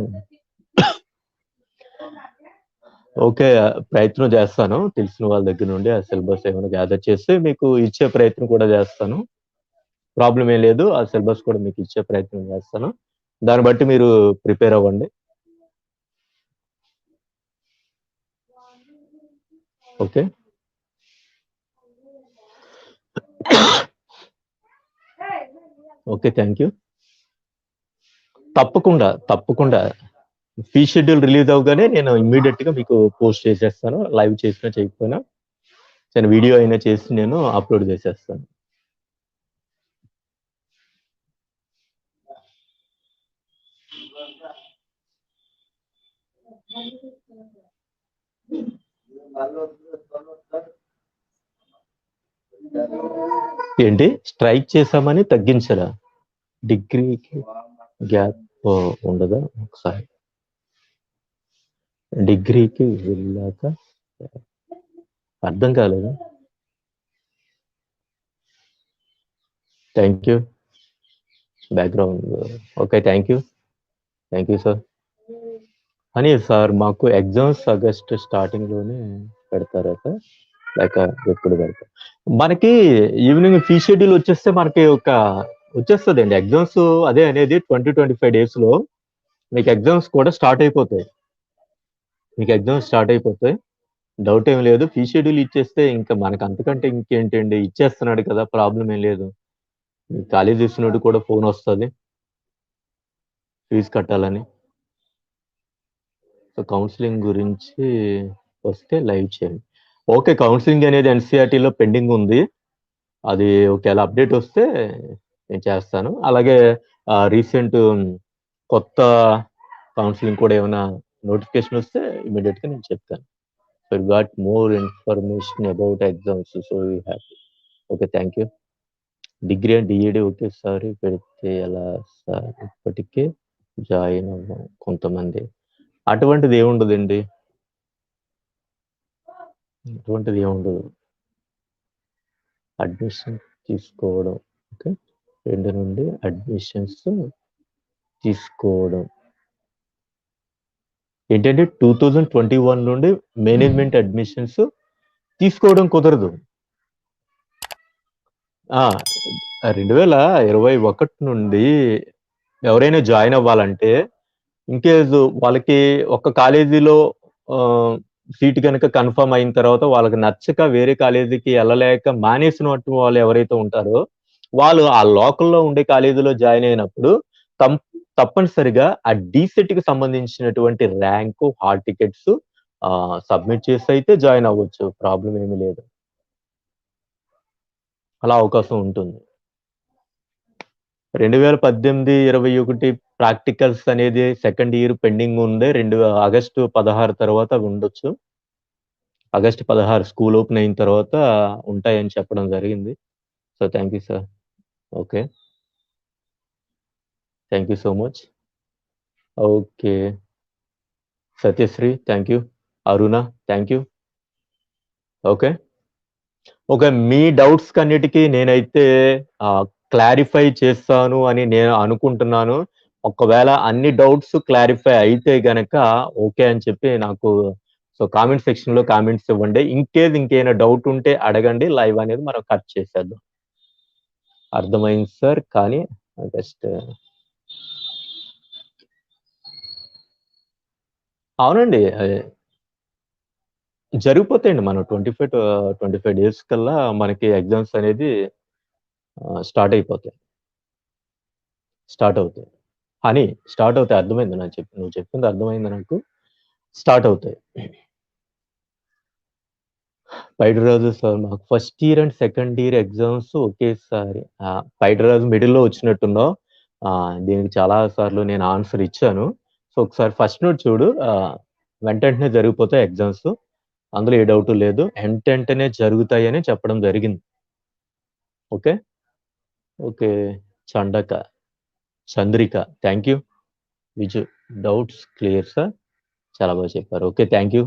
ఓకే ప్రయత్నం చేస్తాను, తెలిసిన వాళ్ళ దగ్గర నుండి ఆ సిలబస్ ఏమైనా గ్యాదర్ చేస్తే మీకు ఇచ్చే ప్రయత్నం కూడా చేస్తాను, ప్రాబ్లం ఏం లేదు. ఆ సిలబస్ కూడా మీకు ఇచ్చే ప్రయత్నం చేస్తాను, దాన్ని బట్టి మీరు ప్రిపేర్ అవ్వండి. Okay, okay, thank you. తప్పకుండా ఫీ షెడ్యూల్ రిలీజ్ అవగానే నేను ఇమ్మీడియట్ గా మీకు పోస్ట్ చేసేస్తాను, లైవ్ చేసినా చేయకపోయినా నేను వీడియో అయినా చేసి నేను అప్లోడ్ చేసేస్తాను. ఏంటి స్ట్రైక్ చేసామని తగ్గించరా? డిగ్రీకి గ్యాప్ ఉండదా? ఒకసారి డిగ్రీకి వెళ్ళాక అర్థం కాలేదు. Thank you background. Okay, thank you sir. అని సార్ మాకు ఎగ్జామ్స్ ఆగస్ట్ స్టార్టింగ్ లోనే పెడతారా సార్, లేక ఎప్పుడు పెడతారు? మనకి ఈవినింగ్ ఫీ షెడ్యూల్ వచ్చేస్తే మనకి వచ్చేస్తుంది అండి ఎగ్జామ్స్. అదే అనేది 20-25 days లో మీకు ఎగ్జామ్స్ కూడా స్టార్ట్ అయిపోతాయి, డౌట్ ఏం లేదు. ఫీ షెడ్యూల్ ఇచ్చేస్తే ఇంకా మనకు అంతకంటే ఇంకేంటండి, ఇచ్చేస్తున్నాడు కదా, ప్రాబ్లం ఏం లేదు. కాలేజ్ ఇస్తున్నట్టు కూడా ఫోన్ వస్తుంది ఫీజు కట్టాలని. సో కౌన్సిలింగ్ గురించి వస్తే లైవ్ చేయండి. ఓకే, కౌన్సిలింగ్ అనేది ఎన్సీఆర్టీలో పెండింగ్ ఉంది, అది ఒకవేళ అప్డేట్ వస్తే నేను చేస్తాను. అలాగే రీసెంట్ కొత్త కౌన్సిలింగ్ కూడా ఏమైనా నోటిఫికేషన్ వస్తే ఇమీడియట్ గా నేను చెప్తాను. So got more information about exams, so you happy. Okay, thank you. Degree and DEd ఒకేసారి పెడితే ఎలా సార్? ఇప్పటికే జాయిన్ అవ్వం కొంతమంది. అటువంటిది ఏముండదండి. అటువంటిది ఏముండదు. అడ్మిషన్ తీసుకోవడం. ఓకే. 2 నుండి అడ్మిషన్స్ తీసుకోవడం. ఏంటంటే 2021 నుండి మేనేజ్మెంట్ అడ్మిషన్స్ తీసుకోవడం కుదరదు. 2021 నుండి ఎవరైనా జాయిన్ అవ్వాలంటే ఇన్కేస్ వాళ్ళకి ఒక కాలేజీలో సీట్ కనుక కన్ఫర్మ్ అయిన తర్వాత వాళ్ళకి నచ్చక వేరే కాలేజీకి వెళ్ళలేక మానేసినట్టు వాళ్ళు ఎవరైతే ఉంటారో వాళ్ళు ఆ లోకల్లో ఉండే కాలేజీలో జాయిన్ అయినప్పుడు తప్పనిసరిగా ఆ డీసెట్ కి సంబంధించినటువంటి ర్యాంకు హాల్ టికెట్స్ సబ్మిట్ చేసి అయితే జాయిన్ అవ్వచ్చు. ప్రాబ్లం ఏమీ లేదు. అలా అవకాశం ఉంటుంది. 2018-21 ప్రాక్టికల్స్ అనేది సెకండ్ ఇయర్ పెండింగ్ ఉంది. ఆగస్టు 16 తర్వాత ఉండొచ్చు. ఆగస్టు 16 స్కూల్ ఓపెన్ అయిన తర్వాత ఉంటాయని చెప్పడం జరిగింది. So thank you sir. Okay. Thank you so much. Okay. Satyasri thank you. Aruna thank you. Okay. Okay. మీ డౌట్స్ కన్నిటికీ నేనైతే క్లారిఫై చేస్తాను అని నేను అనుకుంటున్నాను. ఒకవేళ అన్ని డౌట్స్ క్లారిఫై అయితే గనక ఓకే అని చెప్పి నాకు కామెంట్ సెక్షన్ లో కామెంట్స్ ఇవ్వండి. ఇన్కేస్ ఇంకేమైనా డౌట్ ఉంటే అడగండి. లైవ్ అనేది మనం కట్ చేసేద్దాం. అర్థమైంది సార్. కానీ జస్ట్ అవునండి. జరిగిపోతాయండి. మనం 25 డేస్ కల్లా మనకి ఎగ్జామ్స్ అనేది స్టార్ట్ అయిపోతాయి. స్టార్ట్ అవుతాయి. స్టార్ట్ అవుతాయి. అర్థమైంది. నువ్వు చెప్పింది అర్థమైంది నాకు. స్టార్ట్ అవుతాయి. పైడిరాజు సార్ మాకు first year and second year exams ఒకేసారి. పైడిరాజు మిడిల్లో వచ్చినట్టున్నావు. దీనికి చాలా సార్లు నేను ఆన్సర్ ఇచ్చాను. సో ఒకసారి ఫస్ట్ నోట్ చూడు. వెంటనే జరిగిపోతాయి ఎగ్జామ్స్. అందులో ఏ డౌట్ లేదు. వెంటనే జరుగుతాయని చెప్పడం జరిగింది. Okay. Okay. Chandrika thank you. Viju doubts clear sir. చాలా బాగా చెప్పారు. Okay. Thank you.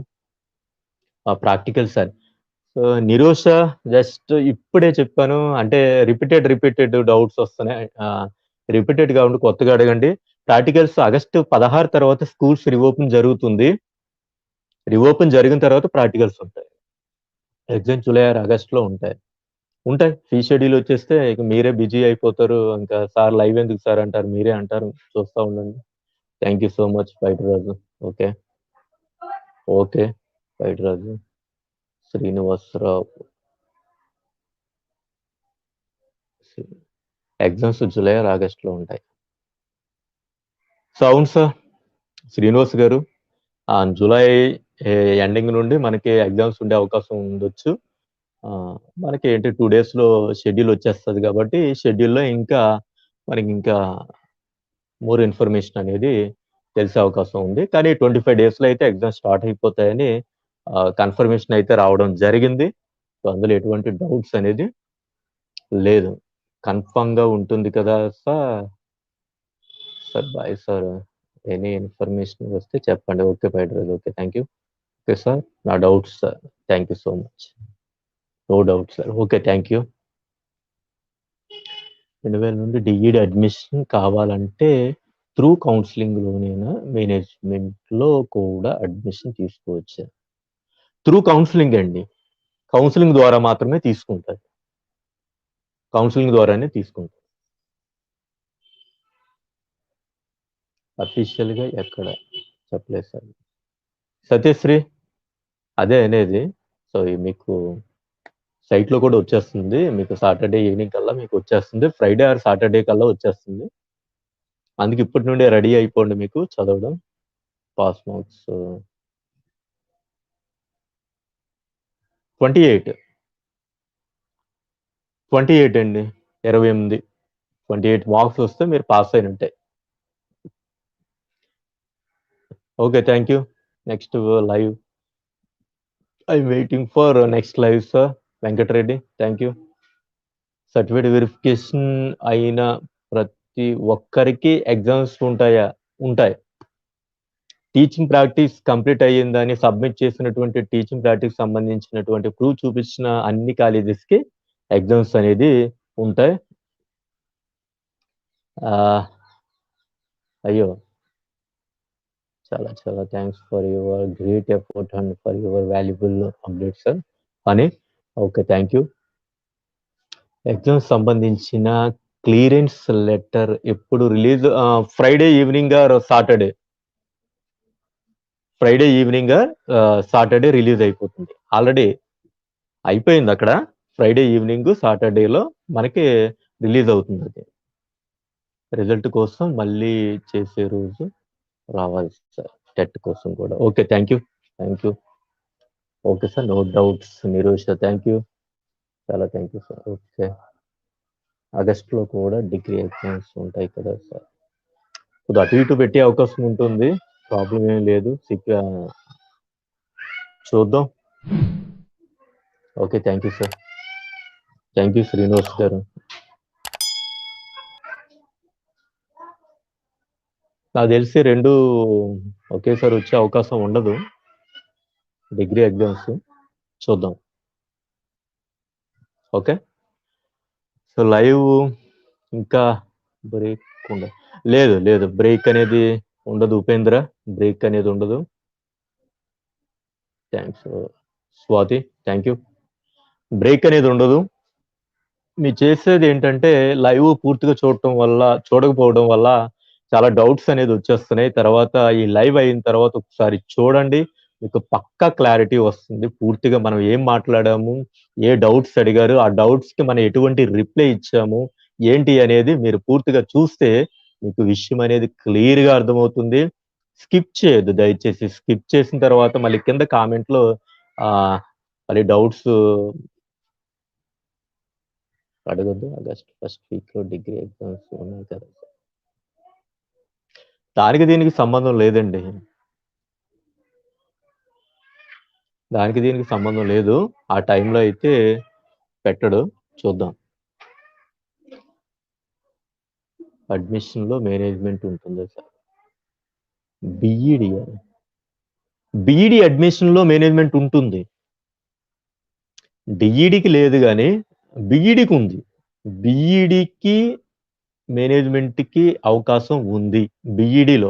Practical sir. So Nirosha just ఇప్పుడే చెప్పాను. అంటే రిపీటెడ్ డౌట్స్ వస్తున్నాయి. రిపీటెడ్ గా ఉండి కొత్తగా అడగండి. ప్రాక్టికల్స్ ఆగస్టు 16 తర్వాత స్కూల్స్ రిఓపెన్ జరుగుతుంది. రిఓపెన్ జరిగిన తర్వాత ప్రాక్టికల్స్ ఉంటాయి. ఎగ్జామ్ జూలై ఆర్ ఆగస్టులో ఉంటాయి. ఫీ షెడ్యూల్ వచ్చేస్తే ఇక మీరే బిజీ అయిపోతారు. ఇంకా సార్ లైవ్ ఎందుకు సార్ అంటారు. మీరే అంటారు. చూస్తూ ఉండండి. Thank you so much Paidiraju. Okay. Okay. Paidiraju Srinivasarao exams July or ఆగస్టులో ఉంటాయి. సో అవును సార్ శ్రీనివాస్ గారు. జూలై ఎండింగ్ నుండి మనకి ఎగ్జామ్స్ ఉండే అవకాశం ఉండొచ్చు. మనకి ఏంటి 2 days లో షెడ్యూల్ వచ్చేస్తుంది కాబట్టి షెడ్యూల్లో మనకి ఇంకా మోర్ ఇన్ఫర్మేషన్ అనేది తెలిసే అవకాశం ఉంది. కానీ 25 days లో అయితే ఎగ్జామ్ స్టార్ట్ అయిపోతాయని కన్ఫర్మేషన్ అయితే రావడం జరిగింది. సో అందులో ఎటువంటి డౌట్స్ అనేది లేదు. కన్ఫర్మ్ గా ఉంటుంది కదా sir. Bye sir. Any information వస్తే చెప్పండి. Okay Paidiraju. Okay. Thank you. Okay sir. నా doubts sir. Thank you so much. No doubt sir. Okay. Thank you. 2000 నుండి డిఈడి అడ్మిషన్ కావాలంటే త్రూ కౌన్సిలింగ్ లోనేనా మేనేజ్మెంట్ లో కూడా అడ్మిషన్ తీసుకోవచ్చు? త్రూ కౌన్సిలింగ్ అండి. కౌన్సిలింగ్ ద్వారా మాత్రమే తీసుకుంటారు. కౌన్సిలింగ్ ద్వారానే తీసుకుంటారు. అఫీషియల్ గా ఎక్కడ చెప్పలేదు సార్. సత్యశ్రీ అదే అనేది. సో మీకు సైట్ లో కూడా వచ్చేస్తుంది. మీకు సాటర్డే ఈవినింగ్ కల్లా మీకు వచ్చేస్తుంది. ఫ్రైడే ఆర్ సాటర్డే కల్లా వచ్చేస్తుంది. అందుకే ఇప్పటి నుండే రెడీ అయిపోండి మీకు చదవడం. పాస్ మార్క్స్ 28 అండి. 28 28 మార్క్స్ వస్తే మీరు పాస్ అయినట్టే. Okay. Thank you. Next live I waiting for next live sir. Venkatareddy thank you. Certificate verification అయిన ప్రతి ఒక్కరికి ఎగ్జామ్స్ ఉంటాయా? ఉంటాయి. టీచింగ్ ప్రాక్టీస్ కంప్లీట్ అయ్యిందని సబ్మిట్ చేసినటువంటి టీచింగ్ ప్రాక్టీస్ సంబంధించినటువంటి ప్రూఫ్ చూపించిన అన్ని కాలేజెస్కి ఎగ్జామ్స్ అనేది ఉంటాయి. అయ్యో, చాలా చాలా thanks for your great effort and for your valuable update sir అని. Okay, thank you. ఎగ్జామ్స్ సంబంధించిన క్లియరెన్స్ లెటర్ ఎప్పుడు release? Friday evening or Saturday, Friday evening Saturday release అయిపోతుంది. ఆల్రెడీ అయిపోయింది అక్కడ. ఫ్రైడే ఈవినింగ్ సాటర్డేలో మనకి రిలీజ్ అవుతుంది. అది రిజల్ట్ కోసం మళ్ళీ చేసే రోజు రావాలి సార్, టెట్ కోసం కూడా. Okay, thank you. Thank you. Okay sir, no doubts. Nirosha, thank you, చాలా థ్యాంక్ యూ సార్. ఓకే, ఆగస్టులో కూడా డిగ్రీ ఎగ్జామ్స్ ఉంటాయి కదా సార్? కొద్దిగా అటు ఇటు పెట్టే అవకాశం ఉంటుంది, ప్రాబ్లం ఏం లేదు. చూద్దాం. Okay, thank you sir. Thank you Srinivas గారు. నాకు తెలిసి రెండు ఒకేసారి వచ్చే అవకాశం ఉండదు, డిగ్రీ ఎగ్జామ్స్. చూద్దాం. ఓకే, సో లైవ్ ఇంకా బ్రేక్ ఉండదు. లేదు లేదు, బ్రేక్ అనేది ఉండదు ఉపేంద్ర, బ్రేక్ అనేది ఉండదు. Thanks Swathi, thank you. Break అనేది ఉండదు. మీరు చేసేది ఏంటంటే లైవ్ పూర్తిగా చూడకపోవడం వల్ల చాలా డౌట్స్ అనేది వచ్చేస్తున్నాయి. తర్వాత ఈ లైవ్ అయిన తర్వాత ఒకసారి చూడండి, మీకు పక్కా క్లారిటీ వస్తుంది. పూర్తిగా మనం ఏం మాట్లాడాము, ఏ డౌట్స్ అడిగారు, ఆ డౌట్స్ కి మనం ఎటువంటి రిప్లై ఇచ్చాము ఏంటి అనేది మీరు పూర్తిగా చూస్తే మీకు విషయం అనేది క్లియర్ గా అర్థమవుతుంది. స్కిప్ చేయొద్దు దయచేసి. స్కిప్ చేసిన తర్వాత మళ్ళీ కింద కామెంట్ లో మళ్ళీ డౌట్స్ అడగద్దు. ఆగస్ట్ ఫస్ట్ వీక్ లో డిగ్రీ ఎగ్జామ్స్ ఉన్నాయి కదా. దానికి దీనికి సంబంధం లేదండి, దానికి దీనికి సంబంధం లేదు. ఆ టైంలో అయితే పెట్టడు. చూద్దాం. అడ్మిషన్ లో మేనేజ్మెంట్ ఉంటుందా సార్? బిఈడి అడ్మిషన్ లో మేనేజ్మెంట్ ఉంటుంది. డిఈడికి లేదు కానీ బిఈడికి ఉంది. బిఈడికి మేనేజ్మెంట్ కి అవకాశం ఉంది బిఈడిలో.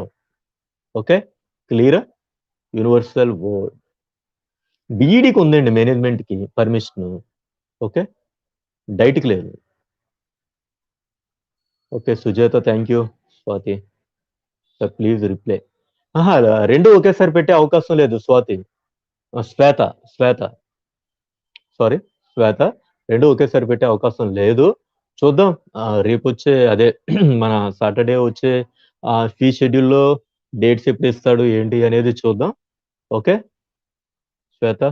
Okay, clear? యూనివర్సల్ వర్డ్ బిఈడికి ఉందండి మేనేజ్మెంట్ కి పర్మిషన్. ఓకే, డైట్కి లేదు. Okay Sujatha, thank you. Swathi sir please reply. రెండు ఒకేసారి పెట్టే అవకాశం లేదు స్వాతి. శ్వేత సారీ శ్వేత, రెండు ఒకేసారి పెట్టే అవకాశం లేదు. చూద్దాం. రేపు వచ్చే అదే మన సాటర్డే వచ్చే ఫీ షెడ్యూల్లో డేట్స్ ఎప్పుడు ఇస్తాడు ఏంటి అనేది చూద్దాం. ఓకే శ్వేత,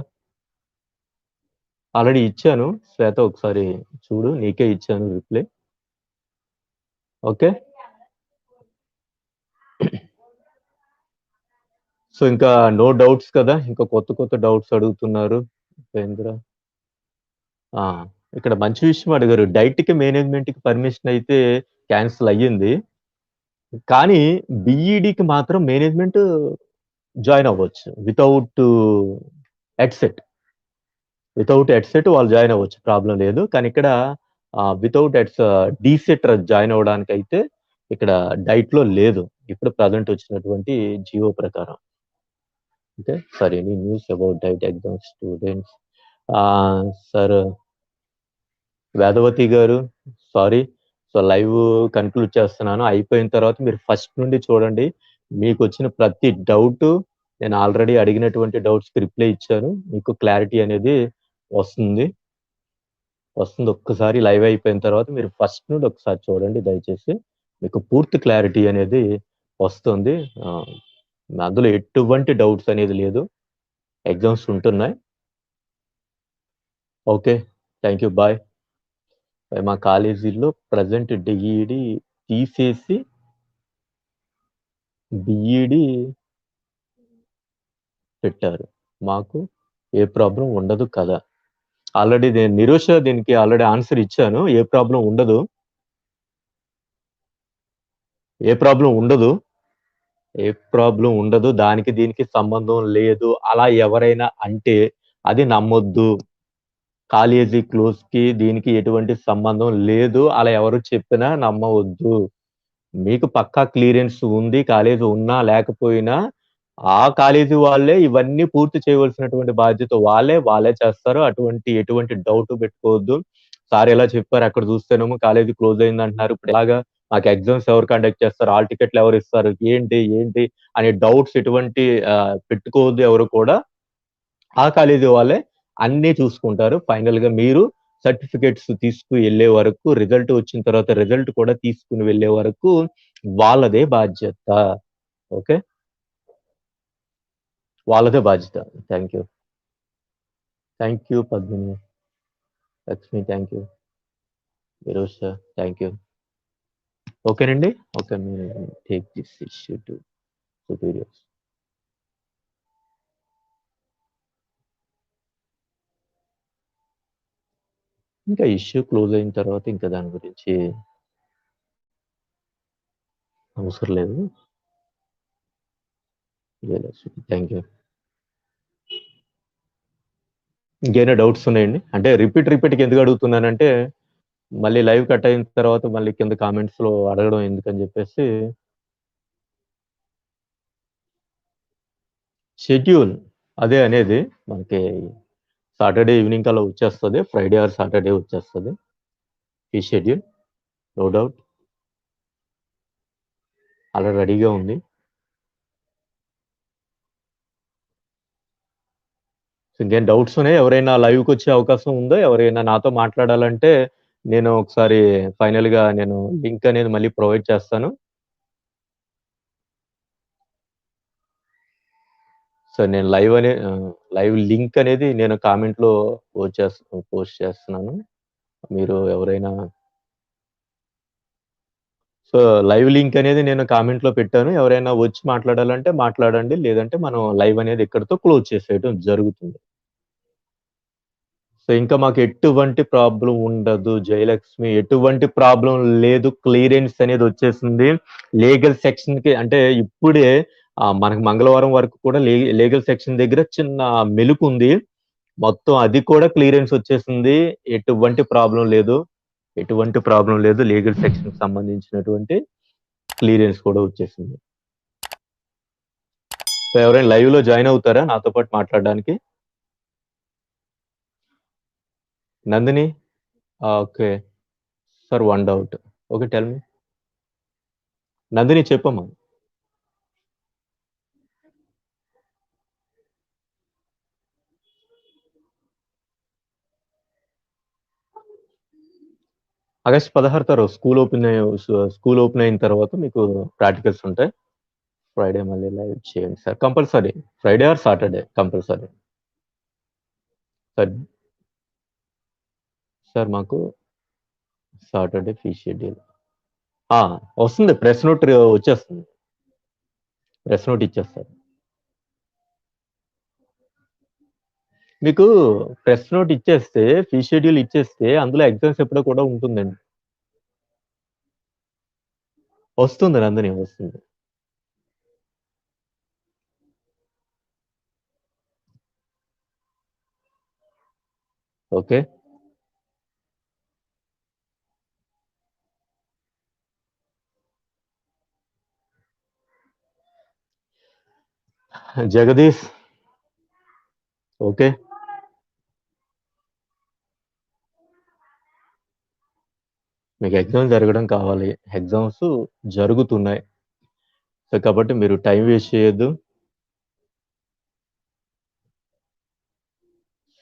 ఆల్రెడీ ఇచ్చాను శ్వేత, ఒకసారి చూడు, నీకే ఇచ్చాను రిప్లై. ఓకే, సో ఇంకా నో డౌట్స్ కదా? ఇంకా కొత్త డౌట్స్ అడుగుతున్నారు. ఉపేంద్ర, ఇక్కడ మంచి విషయం అడిగారు. డైట్కి మేనేజ్మెంట్కి పర్మిషన్ అయితే క్యాన్సిల్ అయ్యింది, కానీ బిఈడికి మాత్రం మేనేజ్మెంట్ జాయిన్ అవ్వచ్చు వితౌట్ హెడ్సెట్. వాళ్ళు జాయిన్ అవ్వచ్చు, ప్రాబ్లం లేదు. కానీ ఇక్కడ వితౌట్ డీసెట్ జాయిన్ అవ్వడానికి అయితే ఇక్కడ డైట్లో లేదు, ఇప్పుడు ప్రజెంట్ వచ్చినటువంటి జియో ప్రకారం. Okay sir, any news about DIET exam students? Sir Vedavathi garu, sorry, so live conclude చేస్తున్నాను. అయిపోయిన తర్వాత మీరు ఫస్ట్ నుండి చూడండి. మీకు వచ్చిన ప్రతి డౌట్ నేను ఆల్రెడీ అడిగినటువంటి డౌట్స్కి రిప్లై ఇచ్చాను. మీకు క్లారిటీ అనేది వస్తుంది. ఒక్కసారి లైవ్ అయిపోయిన తర్వాత మీరు ఫస్ట్ నుండి ఒకసారి చూడండి దయచేసి, మీకు పూర్తి క్లారిటీ అనేది వస్తుంది. అందులో ఎటువంటి డౌట్స్ అనేది లేదు. ఎగ్జామ్స్ ఉంటున్నాయి. Okay, thank you, bye. మా కాలేజీలో ప్రజెంట్ డిఈడి తీసేసి బిఈడి పెట్టారు. మాకు ఏ ప్రాబ్లం ఉండదు కదా? ఆల్రెడీ నిరోష దీనికి ఆల్రెడీ ఆన్సర్ ఇచ్చాను. ఏ ప్రాబ్లం ఉండదు. ఏ ప్రాబ్లం ఉండదు. ఏ ప్రాబ్లం ఉండదు. దానికి దీనికి సంబంధం లేదు. అలా ఎవరైనా అంటే అది నమ్మొద్దు. కాలేజీ క్లోజ్‌కి దీనికి ఎటువంటి సంబంధం లేదు. అలా ఎవరు చెప్పినా నమ్మవద్దు. మీకు పక్కా క్లియరెన్స్ ఉంది. కాలేజీ ఉన్నా లేకపోయినా ఆ కాలేజీ వాళ్ళే ఇవన్నీ పూర్తి చేయవలసినటువంటి బాధ్యత వాళ్ళే చేస్తారు. ఎటువంటి డౌట్ పెట్టుకోవద్దు. సార్ ఇలా చెప్పారు. అక్కడ చూస్తేనేమో కాలేజీ క్లోజ్ అయిందంటున్నారు. ఇప్పుడు ఎలాగా? మాకు ఎగ్జామ్స్ ఎవరు కండక్ట్ చేస్తారు? హాల్ టికెట్లు ఎవరు ఇస్తారు? ఏంటి అనే డౌట్స్ ఎటువంటి పెట్టుకోవద్దు ఎవరు కూడా. ఆ కాలేజీ వాళ్ళే అన్నీ చూసుకుంటారు. ఫైనల్‌గా మీరు సర్టిఫికేట్స్ తీసుకెళ్ళే వరకు, రిజల్ట్ వచ్చిన తర్వాత రిజల్ట్ కూడా తీసుకొని వెళ్ళే వరకు వాళ్ళదే బాధ్యత. ఓకే. వాళ్ళదే బాధ్యత. Thank you. Thank you Padmini. Lakshmi thank you. Firoz sir thank you. ఓకేనండి. ఓకే. మీరు take this issue to superiors. ఇంకా ఇష్యూ క్లోజ్ అయిన తర్వాత ఇంకా దాని గురించి అవసరం లేదు. Thank you. ఇంకేమైనా డౌట్స్ ఉన్నాయండి? అంటే రిపీట్‌గా ఎందుకు అడుగుతున్నానంటే, మళ్ళీ లైవ్ కట్ అయిన తర్వాత మళ్ళీ కింద కామెంట్స్‌లో అడగడం ఎందుకని చెప్పేసి షెడ్యూల్ అదే అనేది మనకి సాటర్డే ఈవినింగ్ కల్లా వచ్చేస్తది. ఫ్రైడే ఆర్ సాటర్డే వచ్చేస్తది. ఈ షెడ్యూల్ నో డౌట్. అలా రెడీగా ఉంది. ఇంకేం డౌట్స్ ఉన్నాయా? ఎవరైనా లైవ్‌కొచ్చే అవకాశం ఉందా? ఎవరైనా నాతో మాట్లాడాలంటే నేను ఒకసారి ఫైనల్‌గా నేను లింక్ అనేది మళ్ళీ ప్రొవైడ్ చేస్తాను. సో, నేను లైవ్ లింక్ అనేది నేను కామెంట్‌లో పోస్ట్ చేస్తున్నాను. మీరు ఎవరైనా సో, లైవ్ లింక్ అనేది నేను కామెంట్‌లో పెట్టాను. ఎవరైనా వచ్చి మాట్లాడాలంటే మాట్లాడండి. లేదంటే మనం లైవ్ అనేది ఇక్కడితో క్లోజ్ చేసేయడం జరుగుతుంది. సో, ఇంకా మాకు ఎటువంటి ప్రాబ్లమ్ ఉండదు. జయలక్ష్మి ఎటువంటి ప్రాబ్లమ్ లేదు. క్లియరెన్స్ అనేది వచ్చేసింది. లీగల్ సెక్షన్‌కి అంటే ఇప్పుడే మనకు మంగళవారం వరకు కూడా లీగల్ సెక్షన్ దగ్గర చిన్న మెలుకుంది. మొత్తం అది కూడా క్లియరెన్స్ వచ్చేసింది. ఎటువంటి ప్రాబ్లమ్ లేదు. ఎటువంటి ప్రాబ్లమ్ లేదు. లీగల్ సెక్షన్‌కి సంబంధించినటువంటి క్లియరెన్స్ కూడా వచ్చేసింది. సో, ఎవరైనా లైవ్‌లో జాయిన్ అవుతారా నాతో పాటు మాట్లాడడానికి? Nandini? Okay. Sir one doubt. Okay. Tell me. Nandini చెప్పమ్మా. ఆగస్ట్ 16 తర్వాత స్కూల్ ఓపెన్ అయిన తర్వాత మీకు ప్రాక్టికల్స్ ఉంటాయి. ఫ్రైడే మళ్ళీ లైవ్ చేయండి sir. Compulsory. Friday or Saturday compulsory. Sir sir మాకు సాటర్డే ఫీ షెడ్యూల్. వస్తుంది. ప్రెస్ నోట్ వచ్చేస్తుంది. ప్రెస్ నోట్ ఇచ్చేస్తారు. మీకు ప్రెస్ నోట్ ఇచ్చేస్తే, ఫీ షెడ్యూల్ ఇచ్చేస్తే అందులో ఎగ్జామ్స్ ఎప్పుడో కూడా ఉంటుందండి. వస్తుంది నందిని వస్తుంది. ఓకే. జగదీష్ ఓకే. మీకు ఎగ్జామ్ జరగడం కావాలి. ఎగ్జామ్స్ జరుగుతున్నాయి. సో, కాబట్టి మీరు టైం వేస్ట్ చేయొద్దు.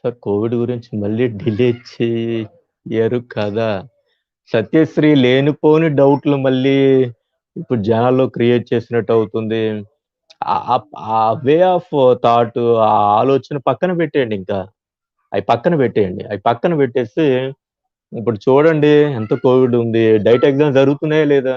సార్ కోవిడ్ గురించి మళ్ళీ డిలే చేయరు కదా! సత్యశ్రీ లేనిపోని డౌట్‌లు మళ్ళీ ఇప్పుడు జనాల్లో క్రియేట్ చేసినట్టు అవుతుంది. ఆ వే ఆఫ్ థాట్ ఆ ఆలోచన పక్కన పెట్టేయండి ఇంకా. అయి పక్కన పెట్టేయండి. అయి పక్కన పెట్టేసి ఇప్పుడు చూడండి ఎంత కోవిడ్ ఉంది. డైట్ ఎగ్జామ్స్ జరుగుతున్నాయా లేదా?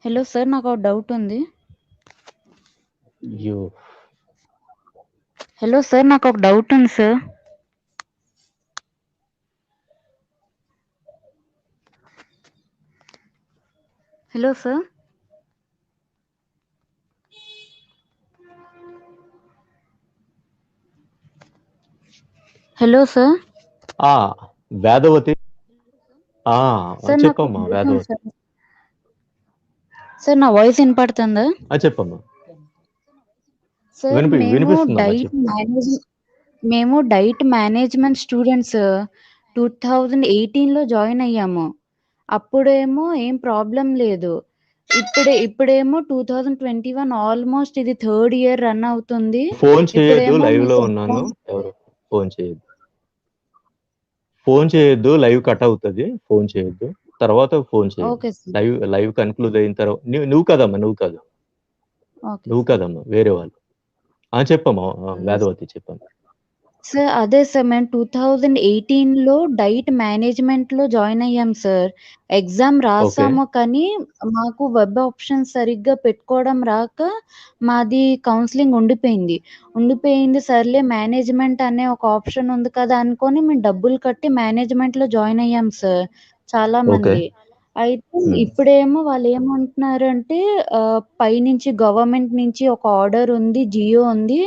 హలో సార్, నాకు ఒక డౌట్ ఉంది. యూ హలో సార్, నాకు ఒక డౌట్ ఉంది sir. Hello sir. Hello sir. Vedavathi sir నాకు చెప్పమ్మా డౌట్ ఉంది వేదవతి. సార్. సార్ నా వాయిస్ వినపడుతుందా? చెప్పమ్మా. సార్ వినిపిస్తుందమ్మా, చెప్పు. మేము డైట్ మేనేజ్మెంట్ స్టూడెంట్స్ 2018లో జాయిన్ అయ్యాము. అప్పుడేమో ఏం ప్రాబ్లం లేదు. ఇప్పుడేమో 2021 ఆల్మోస్ట్ ఇది 3rd ఇయర్ రన్ అవుతుంది. ఫోన్ చేయొద్దు, ఇప్పుడేమో లైవ్ లో మీకు ఉన్నాను. ఎవరు ఫోన్ చేయొద్దు, లైవ్ కట్ అవుతుంది. ఫోన్ చేయొద్దు, తర్వాత ఫోన్ చేయొద్దు. Okay sir. లైవ్ కన్క్లూడ్ అయిన తర్వాత నువ్వు కదమ్మా, ఓకే నువ్వు కదమ్మా, వేరే వాళ్ళు. చెప్పమ్మా వేదవతి, చెప్పమ్మా. సార్ అదే సార్, మేము 2018లో డైట్ మేనేజ్మెంట్లో జాయిన్ అయ్యాం సార్. ఎగ్జామ్ రాసాము, కానీ మాకు వెబ్ ఆప్షన్ సరిగ్గా పెట్టుకోవడం రాక మాది కౌన్సిలింగ్ ఉండిపోయింది. సర్లే మేనేజ్మెంట్ అనే ఒక ఆప్షన్ ఉంది కదా అనుకొని మేము డబ్బులు కట్టి మేనేజ్మెంట్లో జాయిన్ అయ్యాం సార్ చాలా మంది. అయితే ఇప్పుడేమో వాళ్ళు ఏమంటున్నారు అంటే పైనుంచి గవర్నమెంట్ నుంచి ఒక ఆర్డర్ ఉంది, జియో ఉంది,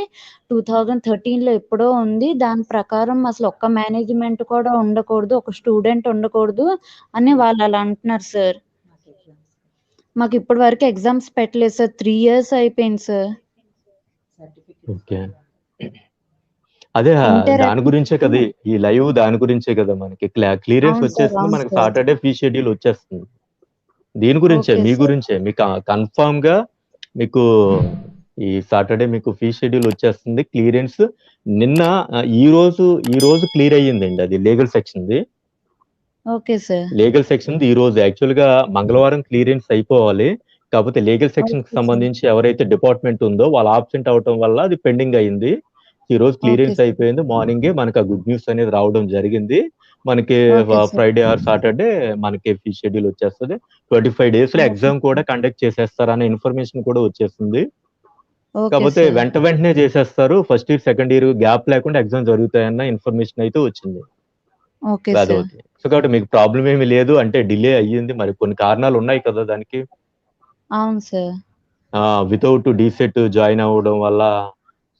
2013లో ఎప్పుడో ఉంది. దాని ప్రకారం అసలు ఒక్క మేనేజ్మెంట్ కూడా ఉండకూడదు, ఒక స్టూడెంట్ ఉండకూడదు అని వాళ్ళు అలా అంటున్నారు సార్. మాకు ఇప్పటి వరకు ఎగ్జామ్స్ పెట్టలేదు సార్. 3 years అయిపోయింది సార్. ఓకే, అదే దాని గురించే కదా ఈ లైవ్, దాని గురించే కదా మనకి క్లియరెన్స్ వచ్చేస్తుంది. మనకి సాటర్డే ఫీ షెడ్యూల్ వచ్చేస్తుంది. దీని గురించే, మీ గురించే, మీకు కన్ఫర్మ్ గా మీకు ఈ సాటర్డే మీకు ఫీ షెడ్యూల్ వచ్చేస్తుంది. క్లియరెన్స్ నిన్న ఈ రోజు క్లియర్ అయ్యిందండి. అది లీగల్ సెక్షన్ది. Okay sir. లీగల్ సెక్షన్ ఈ రోజు యాక్చువల్ గా మంగళవారం క్లియరెన్స్ అయిపోవాలి. కాకపోతే లీగల్ సెక్షన్ కి సంబంధించి ఎవరైతే డిపార్ట్మెంట్ ఉందో వాళ్ళు ఆబ్సెంట్ అవటం వల్ల అది పెండింగ్ అయింది. ఈ రోజు క్లియరెన్స్ అయిపోయింది. మార్నింగే మనకి ఆ గుడ్ న్యూస్ అనేది రావడం జరిగింది. మనకి ఫ్రైడే ఆర్ సాటర్డే మనకి ఫీ షెడ్యూల్ వచ్చేస్తుంది. 25 days లో ఎగ్జామ్ కూడా కండక్ట్ చేసేస్తారనే ఇన్ఫర్మేషన్ కూడా వచ్చేస్తుంది. కాకపోతే వెంటనే చేసేస్తారు. First year second year gap లేకుండా ఎగ్జామ్ జరుగుతాయన్న ఇన్ఫర్మేషన్ అయితే వచ్చింది. సో కాబట్టి మీకు ప్రాబ్లం ఏమి లేదు అంటే డిలే అయ్యింది. మరి కొన్ని కారణాలు ఉన్నాయి కదా దానికి. అవును సార్. వితౌట్ డీసెట్ జాయిన్ అవ్వడం వల్ల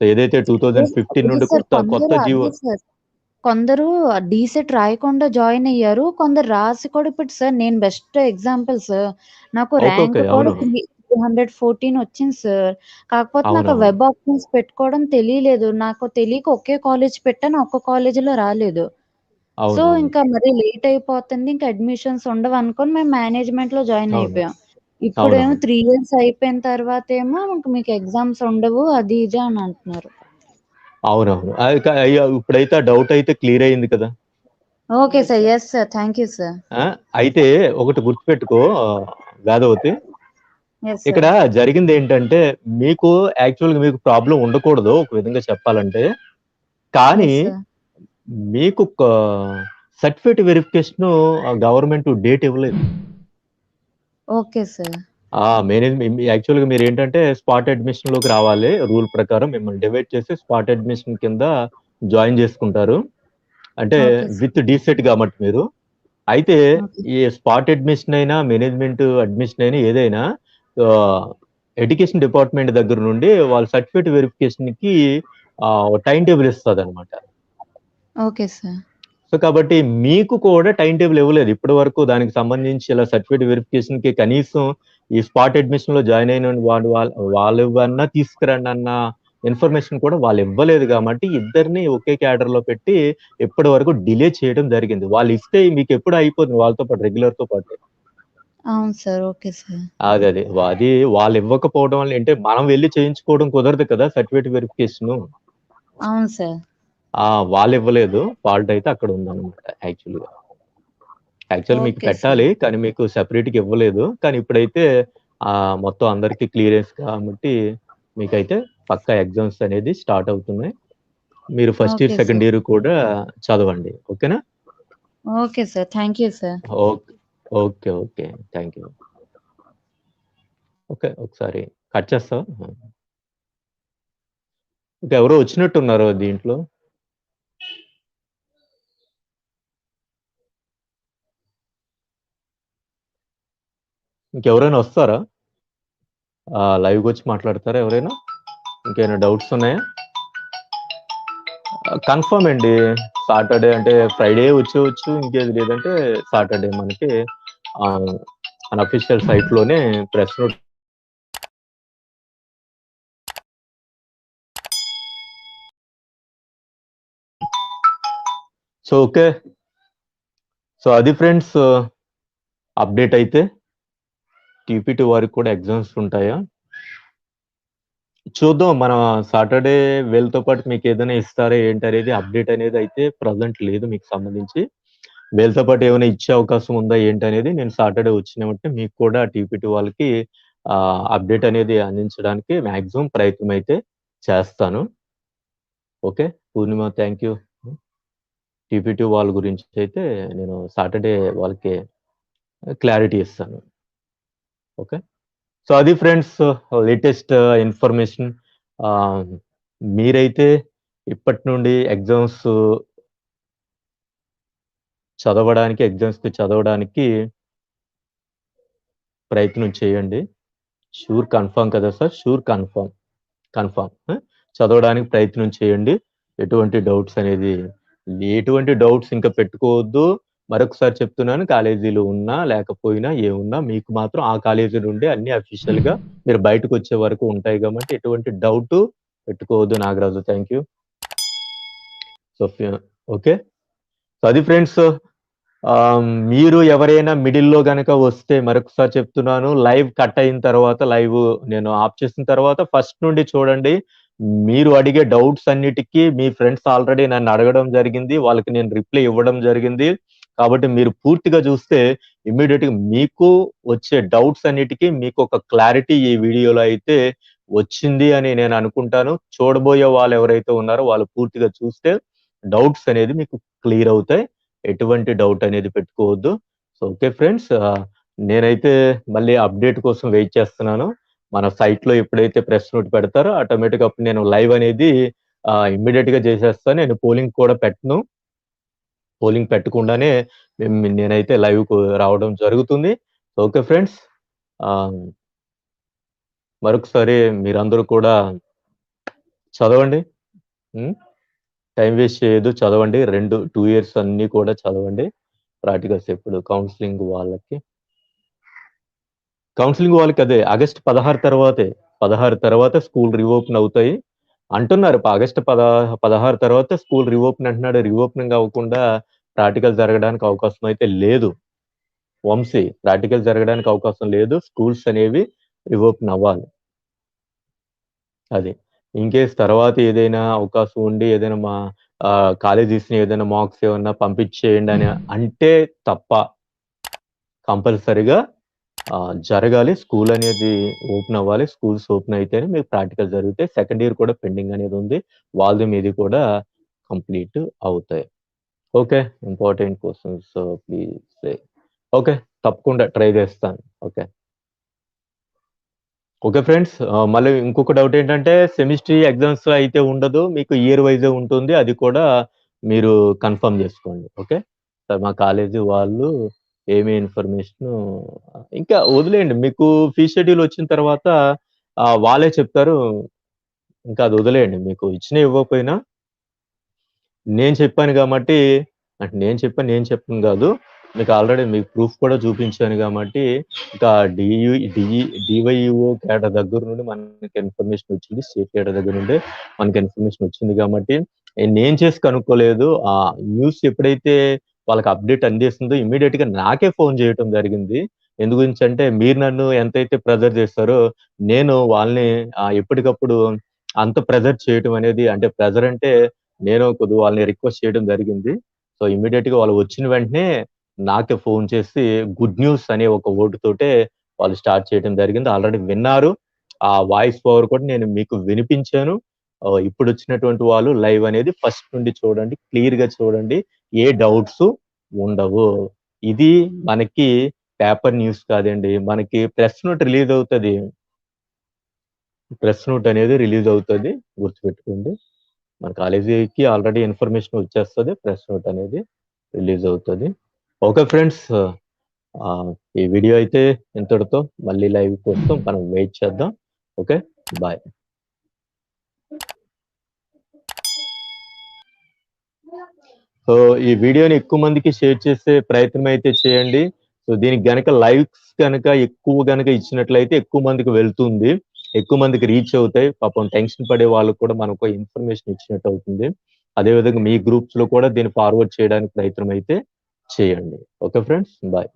ఏదైతే 2015 నుండి కొత్త జీవో. కొందరు డీసెట్ రాయకుండా జాయిన్ అయ్యారు, కొందరు రాసి కూడా. ఇప్పుడు సార్ నేను బెస్ట్ ఎగ్జాంపుల్ సార్. నాకు ర్యాంక్ కూడా 314 వచ్చింది సార్. కాకపోతే నాకు వెబ్ ఆప్షన్స్ పెట్టుకోవడం తెలియలేదు. నాకు తెలియక ఒకే కాలేజ్ పెట్టాను, ఒక్క కాలేజీలో రాలేదు. సో ఇంకా మరి లేట్ అయిపోతుంది, ఇంకా అడ్మిషన్స్ ఉండవు అనుకొని మేము మేనేజ్మెంట్ లో జాయిన్ అయిపోయాం. ఇప్పుడేమో 3 years అయిపోయిన తర్వాత ఏమో మీకు ఎగ్జామ్స్ ఉండవు అది ఇది అని అంటున్నారు. అవునవును, ఇప్పుడైతే డౌట్ అయితే క్లియర్ అయింది కదా. Okay sir. Yes sir, thank you sir. అయితే ఒకటి గుర్తుపెట్టుకో వేదవతి, ఇక్కడ జరిగింది ఏంటంటే మీకు యాక్చువల్ గా మీకు ప్రాబ్లం ఉండకూడదు ఒక విధంగా చెప్పాలంటే, కానీ మీకు సర్టిఫికేట్ వెరిఫికేషన్ గవర్నమెంట్ డేట్ ఇవ్వలేదు. Okay sir. యాక్చువల్ గా మీరు ఏంటంటే స్పాట్ అడ్మిషన్ లోకి రావాలి. రూల్ ప్రకారం మిమ్మల్ని డివైడ్ చేసి స్పాట్ అడ్మిషన్ కింద జాయిన్ చేసుకుంటారు, అంటే విత్ డీసెట్ కాబట్టి మీరు. అయితే ఈ స్పాట్ అడ్మిషన్ అయినా మేనేజ్మెంట్ అడ్మిషన్ అయినా ఏదైనా ఎడ్యుకేషన్ డిపార్ట్మెంట్ దగ్గర నుండి వాళ్ళ సర్టిఫికేట్ వెరిఫికేషన్ కి టైం టేబుల్ ఇస్తుంది అనమాట. Okay sir. సో కాబట్టి మీకు కూడా టైం టేబుల్ ఇవ్వలేదు ఇప్పటి వరకు. దానికి సంబంధించి ఇలా సర్టిఫికేట్ వెరిఫికేషన్ కి కనీసం ఈ స్పాట్ అడ్మిషన్ లో జాయిన్ అయిన వాళ్ళు ఇవ్వన్నా తీసుకురండి అన్న ఇన్ఫర్మేషన్ కూడా వాళ్ళు ఇవ్వలేదు. కాబట్టి ఇద్దరిని ఒకే క్యాడర్ లో పెట్టి ఎప్పటి వరకు డిలే చేయడం జరిగింది. వాళ్ళు ఇస్తే మీకు ఎప్పుడు అయిపోతుంది వాళ్ళతో పాటు, రెగ్యులర్ తో పాటు. అవును సార్. Okay sir. అది వాళ్ళు ఇవ్వకపోవడం వల్ల అంటే మనం వెళ్ళి చేయించుకోవడం కుదరదు కదా సర్టిఫికేట్ వెరిఫికేషన్. అవును సార్. వాళ్ళు ఇవ్వలేదు, ఫాల్ట్ అయితే అక్కడ ఉందన్నమాట. యాక్చువల్ మీకు పెట్టాలి కానీ మీకు సెపరేట్ గా ఇవ్వలేదు. కానీ ఇప్పుడైతే మొత్తం అందరికి క్లియరెన్స్ కాబట్టి మీకైతే పక్కా ఎగ్జామ్స్ అనేది స్టార్ట్ అవుతున్నాయి. మీరు ఫస్ట్ ఇయర్ సెకండ్ ఇయర్ కూడా చదవండి. ఓకేనా? Okay sir. Thank you sir. Okay, thank you. Okay. ఒకసారి కట్ చేస్తావా? ఓకే. ఎవరో వచ్చినట్టున్నారు దీంట్లో. ఇంకెవరైనా వస్తారా? లైవ్‌గొచ్చి మాట్లాడతారా ఎవరైనా? ఇంకేమైనా డౌట్స్ ఉన్నాయా? కన్ఫర్మ్ అండి. సాటర్‌డే అంటే ఫ్రైడే వచ్చేయొచ్చు. ఇంకేది లేదంటే సాటర్‌డే మనకి అన్‌అఫీషియల్ సైట్‌లోనే press note so, okay. So, అది ఫ్రెండ్స్ అప్డేట్ అయితే. టీపీటీ వారికి కూడా ఎగ్జామ్స్ ఉంటాయా? చూద్దాం. మన సాటర్‌డే వీళ్ళతో పాటు మీకేదైనా ఇస్తారా ఏంటనేది అప్డేట్ అనేది అయితే ప్రెజెంట్ లేదు మీకు సంబంధించి. వీళ్ళతో పాటు ఏమైనా ఇచ్చే అవకాశం ఉందా ఏంటనేది నేను సాటర్‌డే వచ్చినవంటే మీకు కూడా టీపీటీ వాళ్ళకి అప్డేట్ అనేది అందించడానికి మాక్సిమం ప్రయత్నం అయితే చేస్తాను. Okay. Purnima thank you. TPT వాళ్ళ గురించి అయితే నేను సాటర్‌డే వాళ్ళకి క్లారిటీ ఇస్తాను. ఓకే. సో, అది ఫ్రెండ్స్ లేటెస్ట్ ఇన్ఫర్మేషన్. ఆహ్, మీరైతే ఇప్పటి నుండి ఎగ్జామ్స్‌కి చదవడానికి ప్రయత్నం చేయండి. షూర్ కన్ఫర్మ్ కదా సార్? Sure confirm. కన్ఫర్మ్. చదవడానికి ప్రయత్నం చేయండి. ఎటువంటి డౌట్స్ అనేది ఎటువంటి డౌట్స్ ఇంకా పెట్టుకోవద్దు. మరొకసారి చెప్తున్నాను కాలేజీలో ఉన్నా, లేకపోయినా ఏమున్నా మీకు మాత్రం ఆ కాలేజీ నుండే అన్నీ అఫీషియల్‌గా మీరు బయటకొచ్చే వరకు ఉంటాయి కాబట్టి ఎటువంటి డౌటు పెట్టుకోవద్దు Nagaraju. Thank you. Sophia okay. So, అది ఫ్రెండ్స్ మీరు ఎవరైనా మిడిల్‌లో గనక వస్తే మరొకసారి చెప్తున్నాను. లైవ్ కట్ అయిన తర్వాత నేను ఆఫ్ చేసిన తర్వాత ఫస్ట్ నుండి చూడండి. మీరు అడిగే డౌట్స్ అన్నిటికి మీ ఫ్రెండ్స్ ఆల్రెడీ నన్ను అడగడం జరిగింది. వాళ్ళకి నేను రిప్లై ఇవ్వడం జరిగింది. కాబట్టి మీరు పూర్తిగా చూస్తే ఇమ్మీడియేట్‌గా మీకు వచ్చే డౌట్స్ అన్నిటికి మీకొక క్లారిటీ ఈ వీడియోలో అయితే వచ్చింది అని నేను అనుకుంటాను. చూడబోయే వాళ్ళు ఎవరైతే ఉన్నారో వాళ్ళు పూర్తిగా చూస్తే డౌట్స్ అనేది మీకు క్లియర్ అవుతాయి. ఎటువంటి డౌట్ అనేది పెట్టుకోవద్దు. So, okay friends. నేనైతే మళ్ళీ అప్డేట్ కోసం వెయిట్ చేస్తున్నాను. మన సైట్‌లో ఎప్పుడైతే ప్రెస్ నోట్ పెడతారో ఆటోమేటిక్‌గా అప్పుడు నేను లైవ్ అనేది ఇమ్మీడియేట్‌గా చేసేస్తాను. నేను పోలింగ్ కూడా పెట్టను. పోలింగ్ పెట్టకుండానే నేనైతే లైవ్‌కు రావడం జరుగుతుంది. Okay friends. ఆహ్, మరొకసారి మీరందరూ కూడా చదవండి. హ్మ్. టైమ్ వేస్ట్ చేయొద్దు. చదవండి. 2 ఇయర్స్ అన్నీ కూడా చదవండి. ప్రాక్టికల్స్ ఎప్పుడు కౌన్సెలింగ్ వాళ్ళకి అదే ఆగస్ట్ 16 తర్వాతే. 16 తర్వాత స్కూల్ రీఓపెన్ అవుతాయి. అంటున్నారు. ఆగస్ట్ 16 తర్వాత స్కూల్ రీఓపెన్ అంటున్నాడు. రీఓపెనింగ్ అవ్వకుండా ప్రాక్టికల్ జరగడానికి అవకాశం అయితే లేదు. వంశీ ప్రాక్టికల్ జరగడానికి అవకాశం లేదు. స్కూల్స్ అనేవి రీఓపెన్ అవ్వాలి. అది. ఇన్‌కేస్ తర్వాత ఏదైనా అవకాశం ఉండి ఏదైనా కాలేజీస్‌ని ఏదైనా మార్క్స్ ఏమన్నా పంపించేయండి అని అంటే తప్ప కంపల్సరీగా జరగాలి. స్కూల్ అనేది ఓపెన్ అవ్వాలి. స్కూల్స్ ఓపెన్ అయితేనే మీకు ప్రాక్టికల్ జరుగుతాయి. సెకండ్ ఇయర్ కూడా పెండింగ్ అనేది ఉంది. వాళ్ళది మీది కూడా కంప్లీట్ అవుతాయి. Okay. Important questions please say okay. తప్పకుండా ట్రై చేస్తాను. ఓకే. Okay friends. మళ్ళీ ఇంకొక డౌట్ ఏంటంటే సెమిస్ట్రీ ఎగ్జామ్స్ అయితే ఉండదు. మీకు ఇయర్ వైజే ఉంటుంది. అది కూడా మీరు కన్ఫర్మ్ చేసుకోండి. ఓకే. సార్ మా కాలేజీ వాళ్ళు ఏమి ఇన్ఫర్మేషను ఇంకా వదిలేయండి. మీకు ఫీ షెడ్యూల్ వచ్చిన తర్వాత వాళ్ళే చెప్తారు. ఇంకా అది వదిలేయండి. మీకు ఇచ్చినా ఇవ్వకపోయినా నేను చెప్పాను గాబట్టి అంటే నేను చెప్పను గాదు. మీకు ఆల్రెడీ మీకు ప్రూఫ్ కూడా చూపించాను గాబట్టి, ఇంకా డీవైఈఓ క్యాడర్ దగ్గర నుండి మనకి ఇన్ఫర్మేషన్ వచ్చింది. స్టేట్ క్యాడర్ దగ్గర నుండి మనకి ఇన్ఫర్మేషన్ వచ్చింది గాబట్టి, నేను చేసి కనుక్కోలేదు. న్యూస్ ఎప్పుడైతే వాళ్ళకి అప్డేట్ అందేసిందో ఇమ్మీడియేట్‌గా నాకే ఫోను చేయటం జరిగింది. ఎందు గురించంటే మీరు నన్ను ఎంతైతే ప్రెజర్ చేస్తారో, నేను వాళ్ళని ఎప్పటికప్పుడు అంత ప్రెజర్ చేయటం అనేది అంటే ప్రెజర్ అంటే నేను కొద్దిగా వాళ్ళని రిక్వెస్ట్ చేయడం జరిగింది. సో, ఇమ్మీడియేట్‌గా వాళ్ళు వచ్చిన వెంటనే నాకే ఫోను చేసి గుడ్ న్యూస్ అనే ఒక వర్డ్ తోటే వాళ్ళు స్టార్ట్ చేయడం జరిగింది. ఆల్రెడీ విన్నారు. ఆ వాయిస్ ఓవర్ కూడా నేను మీకు వినిపించాను. ఇప్పుడొచ్చినటువంటి వాళ్ళు లైవ్ అనేది ఫస్ట్ నుండి చూడండి. క్లియర్‌గా చూడండి. ఏ డౌట్సు ఉండవు. ఇది మనకి పేపర్ న్యూస్ కాదండి, మనకి ప్రెస్ నోట్ రిలీజ్ అవుతుంది. ప్రెస్ నోట్ అనేది రిలీజ్ అవుతుంది, గుర్తుపెట్టుకోండి. మన కాలేజీకి ఆల్రెడీ ఇన్ఫర్మేషన్ వచ్చేస్తుంది, ప్రెస్ నోట్ అనేది రిలీజ్ అవుతుంది. ఓకే ఫ్రెండ్స్, ఈ వీడియో అయితే ఇంతటితో, మళ్ళీ లైవ్ కోసం మనం వెయిట్ చేద్దాం. Okay, bye. సో ఈ వీడియోని ఎక్కువ మందికి షేర్ చేసే ప్రయత్నం అయితే చేయండి. సో దీనికి గనక లైక్స్ కనుక ఎక్కువ గనక ఇచ్చినట్లయితే ఎక్కువ మందికి వెళ్తుంది, ఎక్కువ మందికి రీచ్ అవుతాయి. పాపం టెన్షన్ పడే వాళ్ళకు కూడా మనకు ఇన్ఫర్మేషన్ ఇచ్చినట్టు అవుతుంది. అదేవిధంగా మీ గ్రూప్స్ లో కూడా దీన్ని ఫార్వర్డ్ చేయడానికి ప్రయత్నం అయితే చేయండి. Okay friends, bye.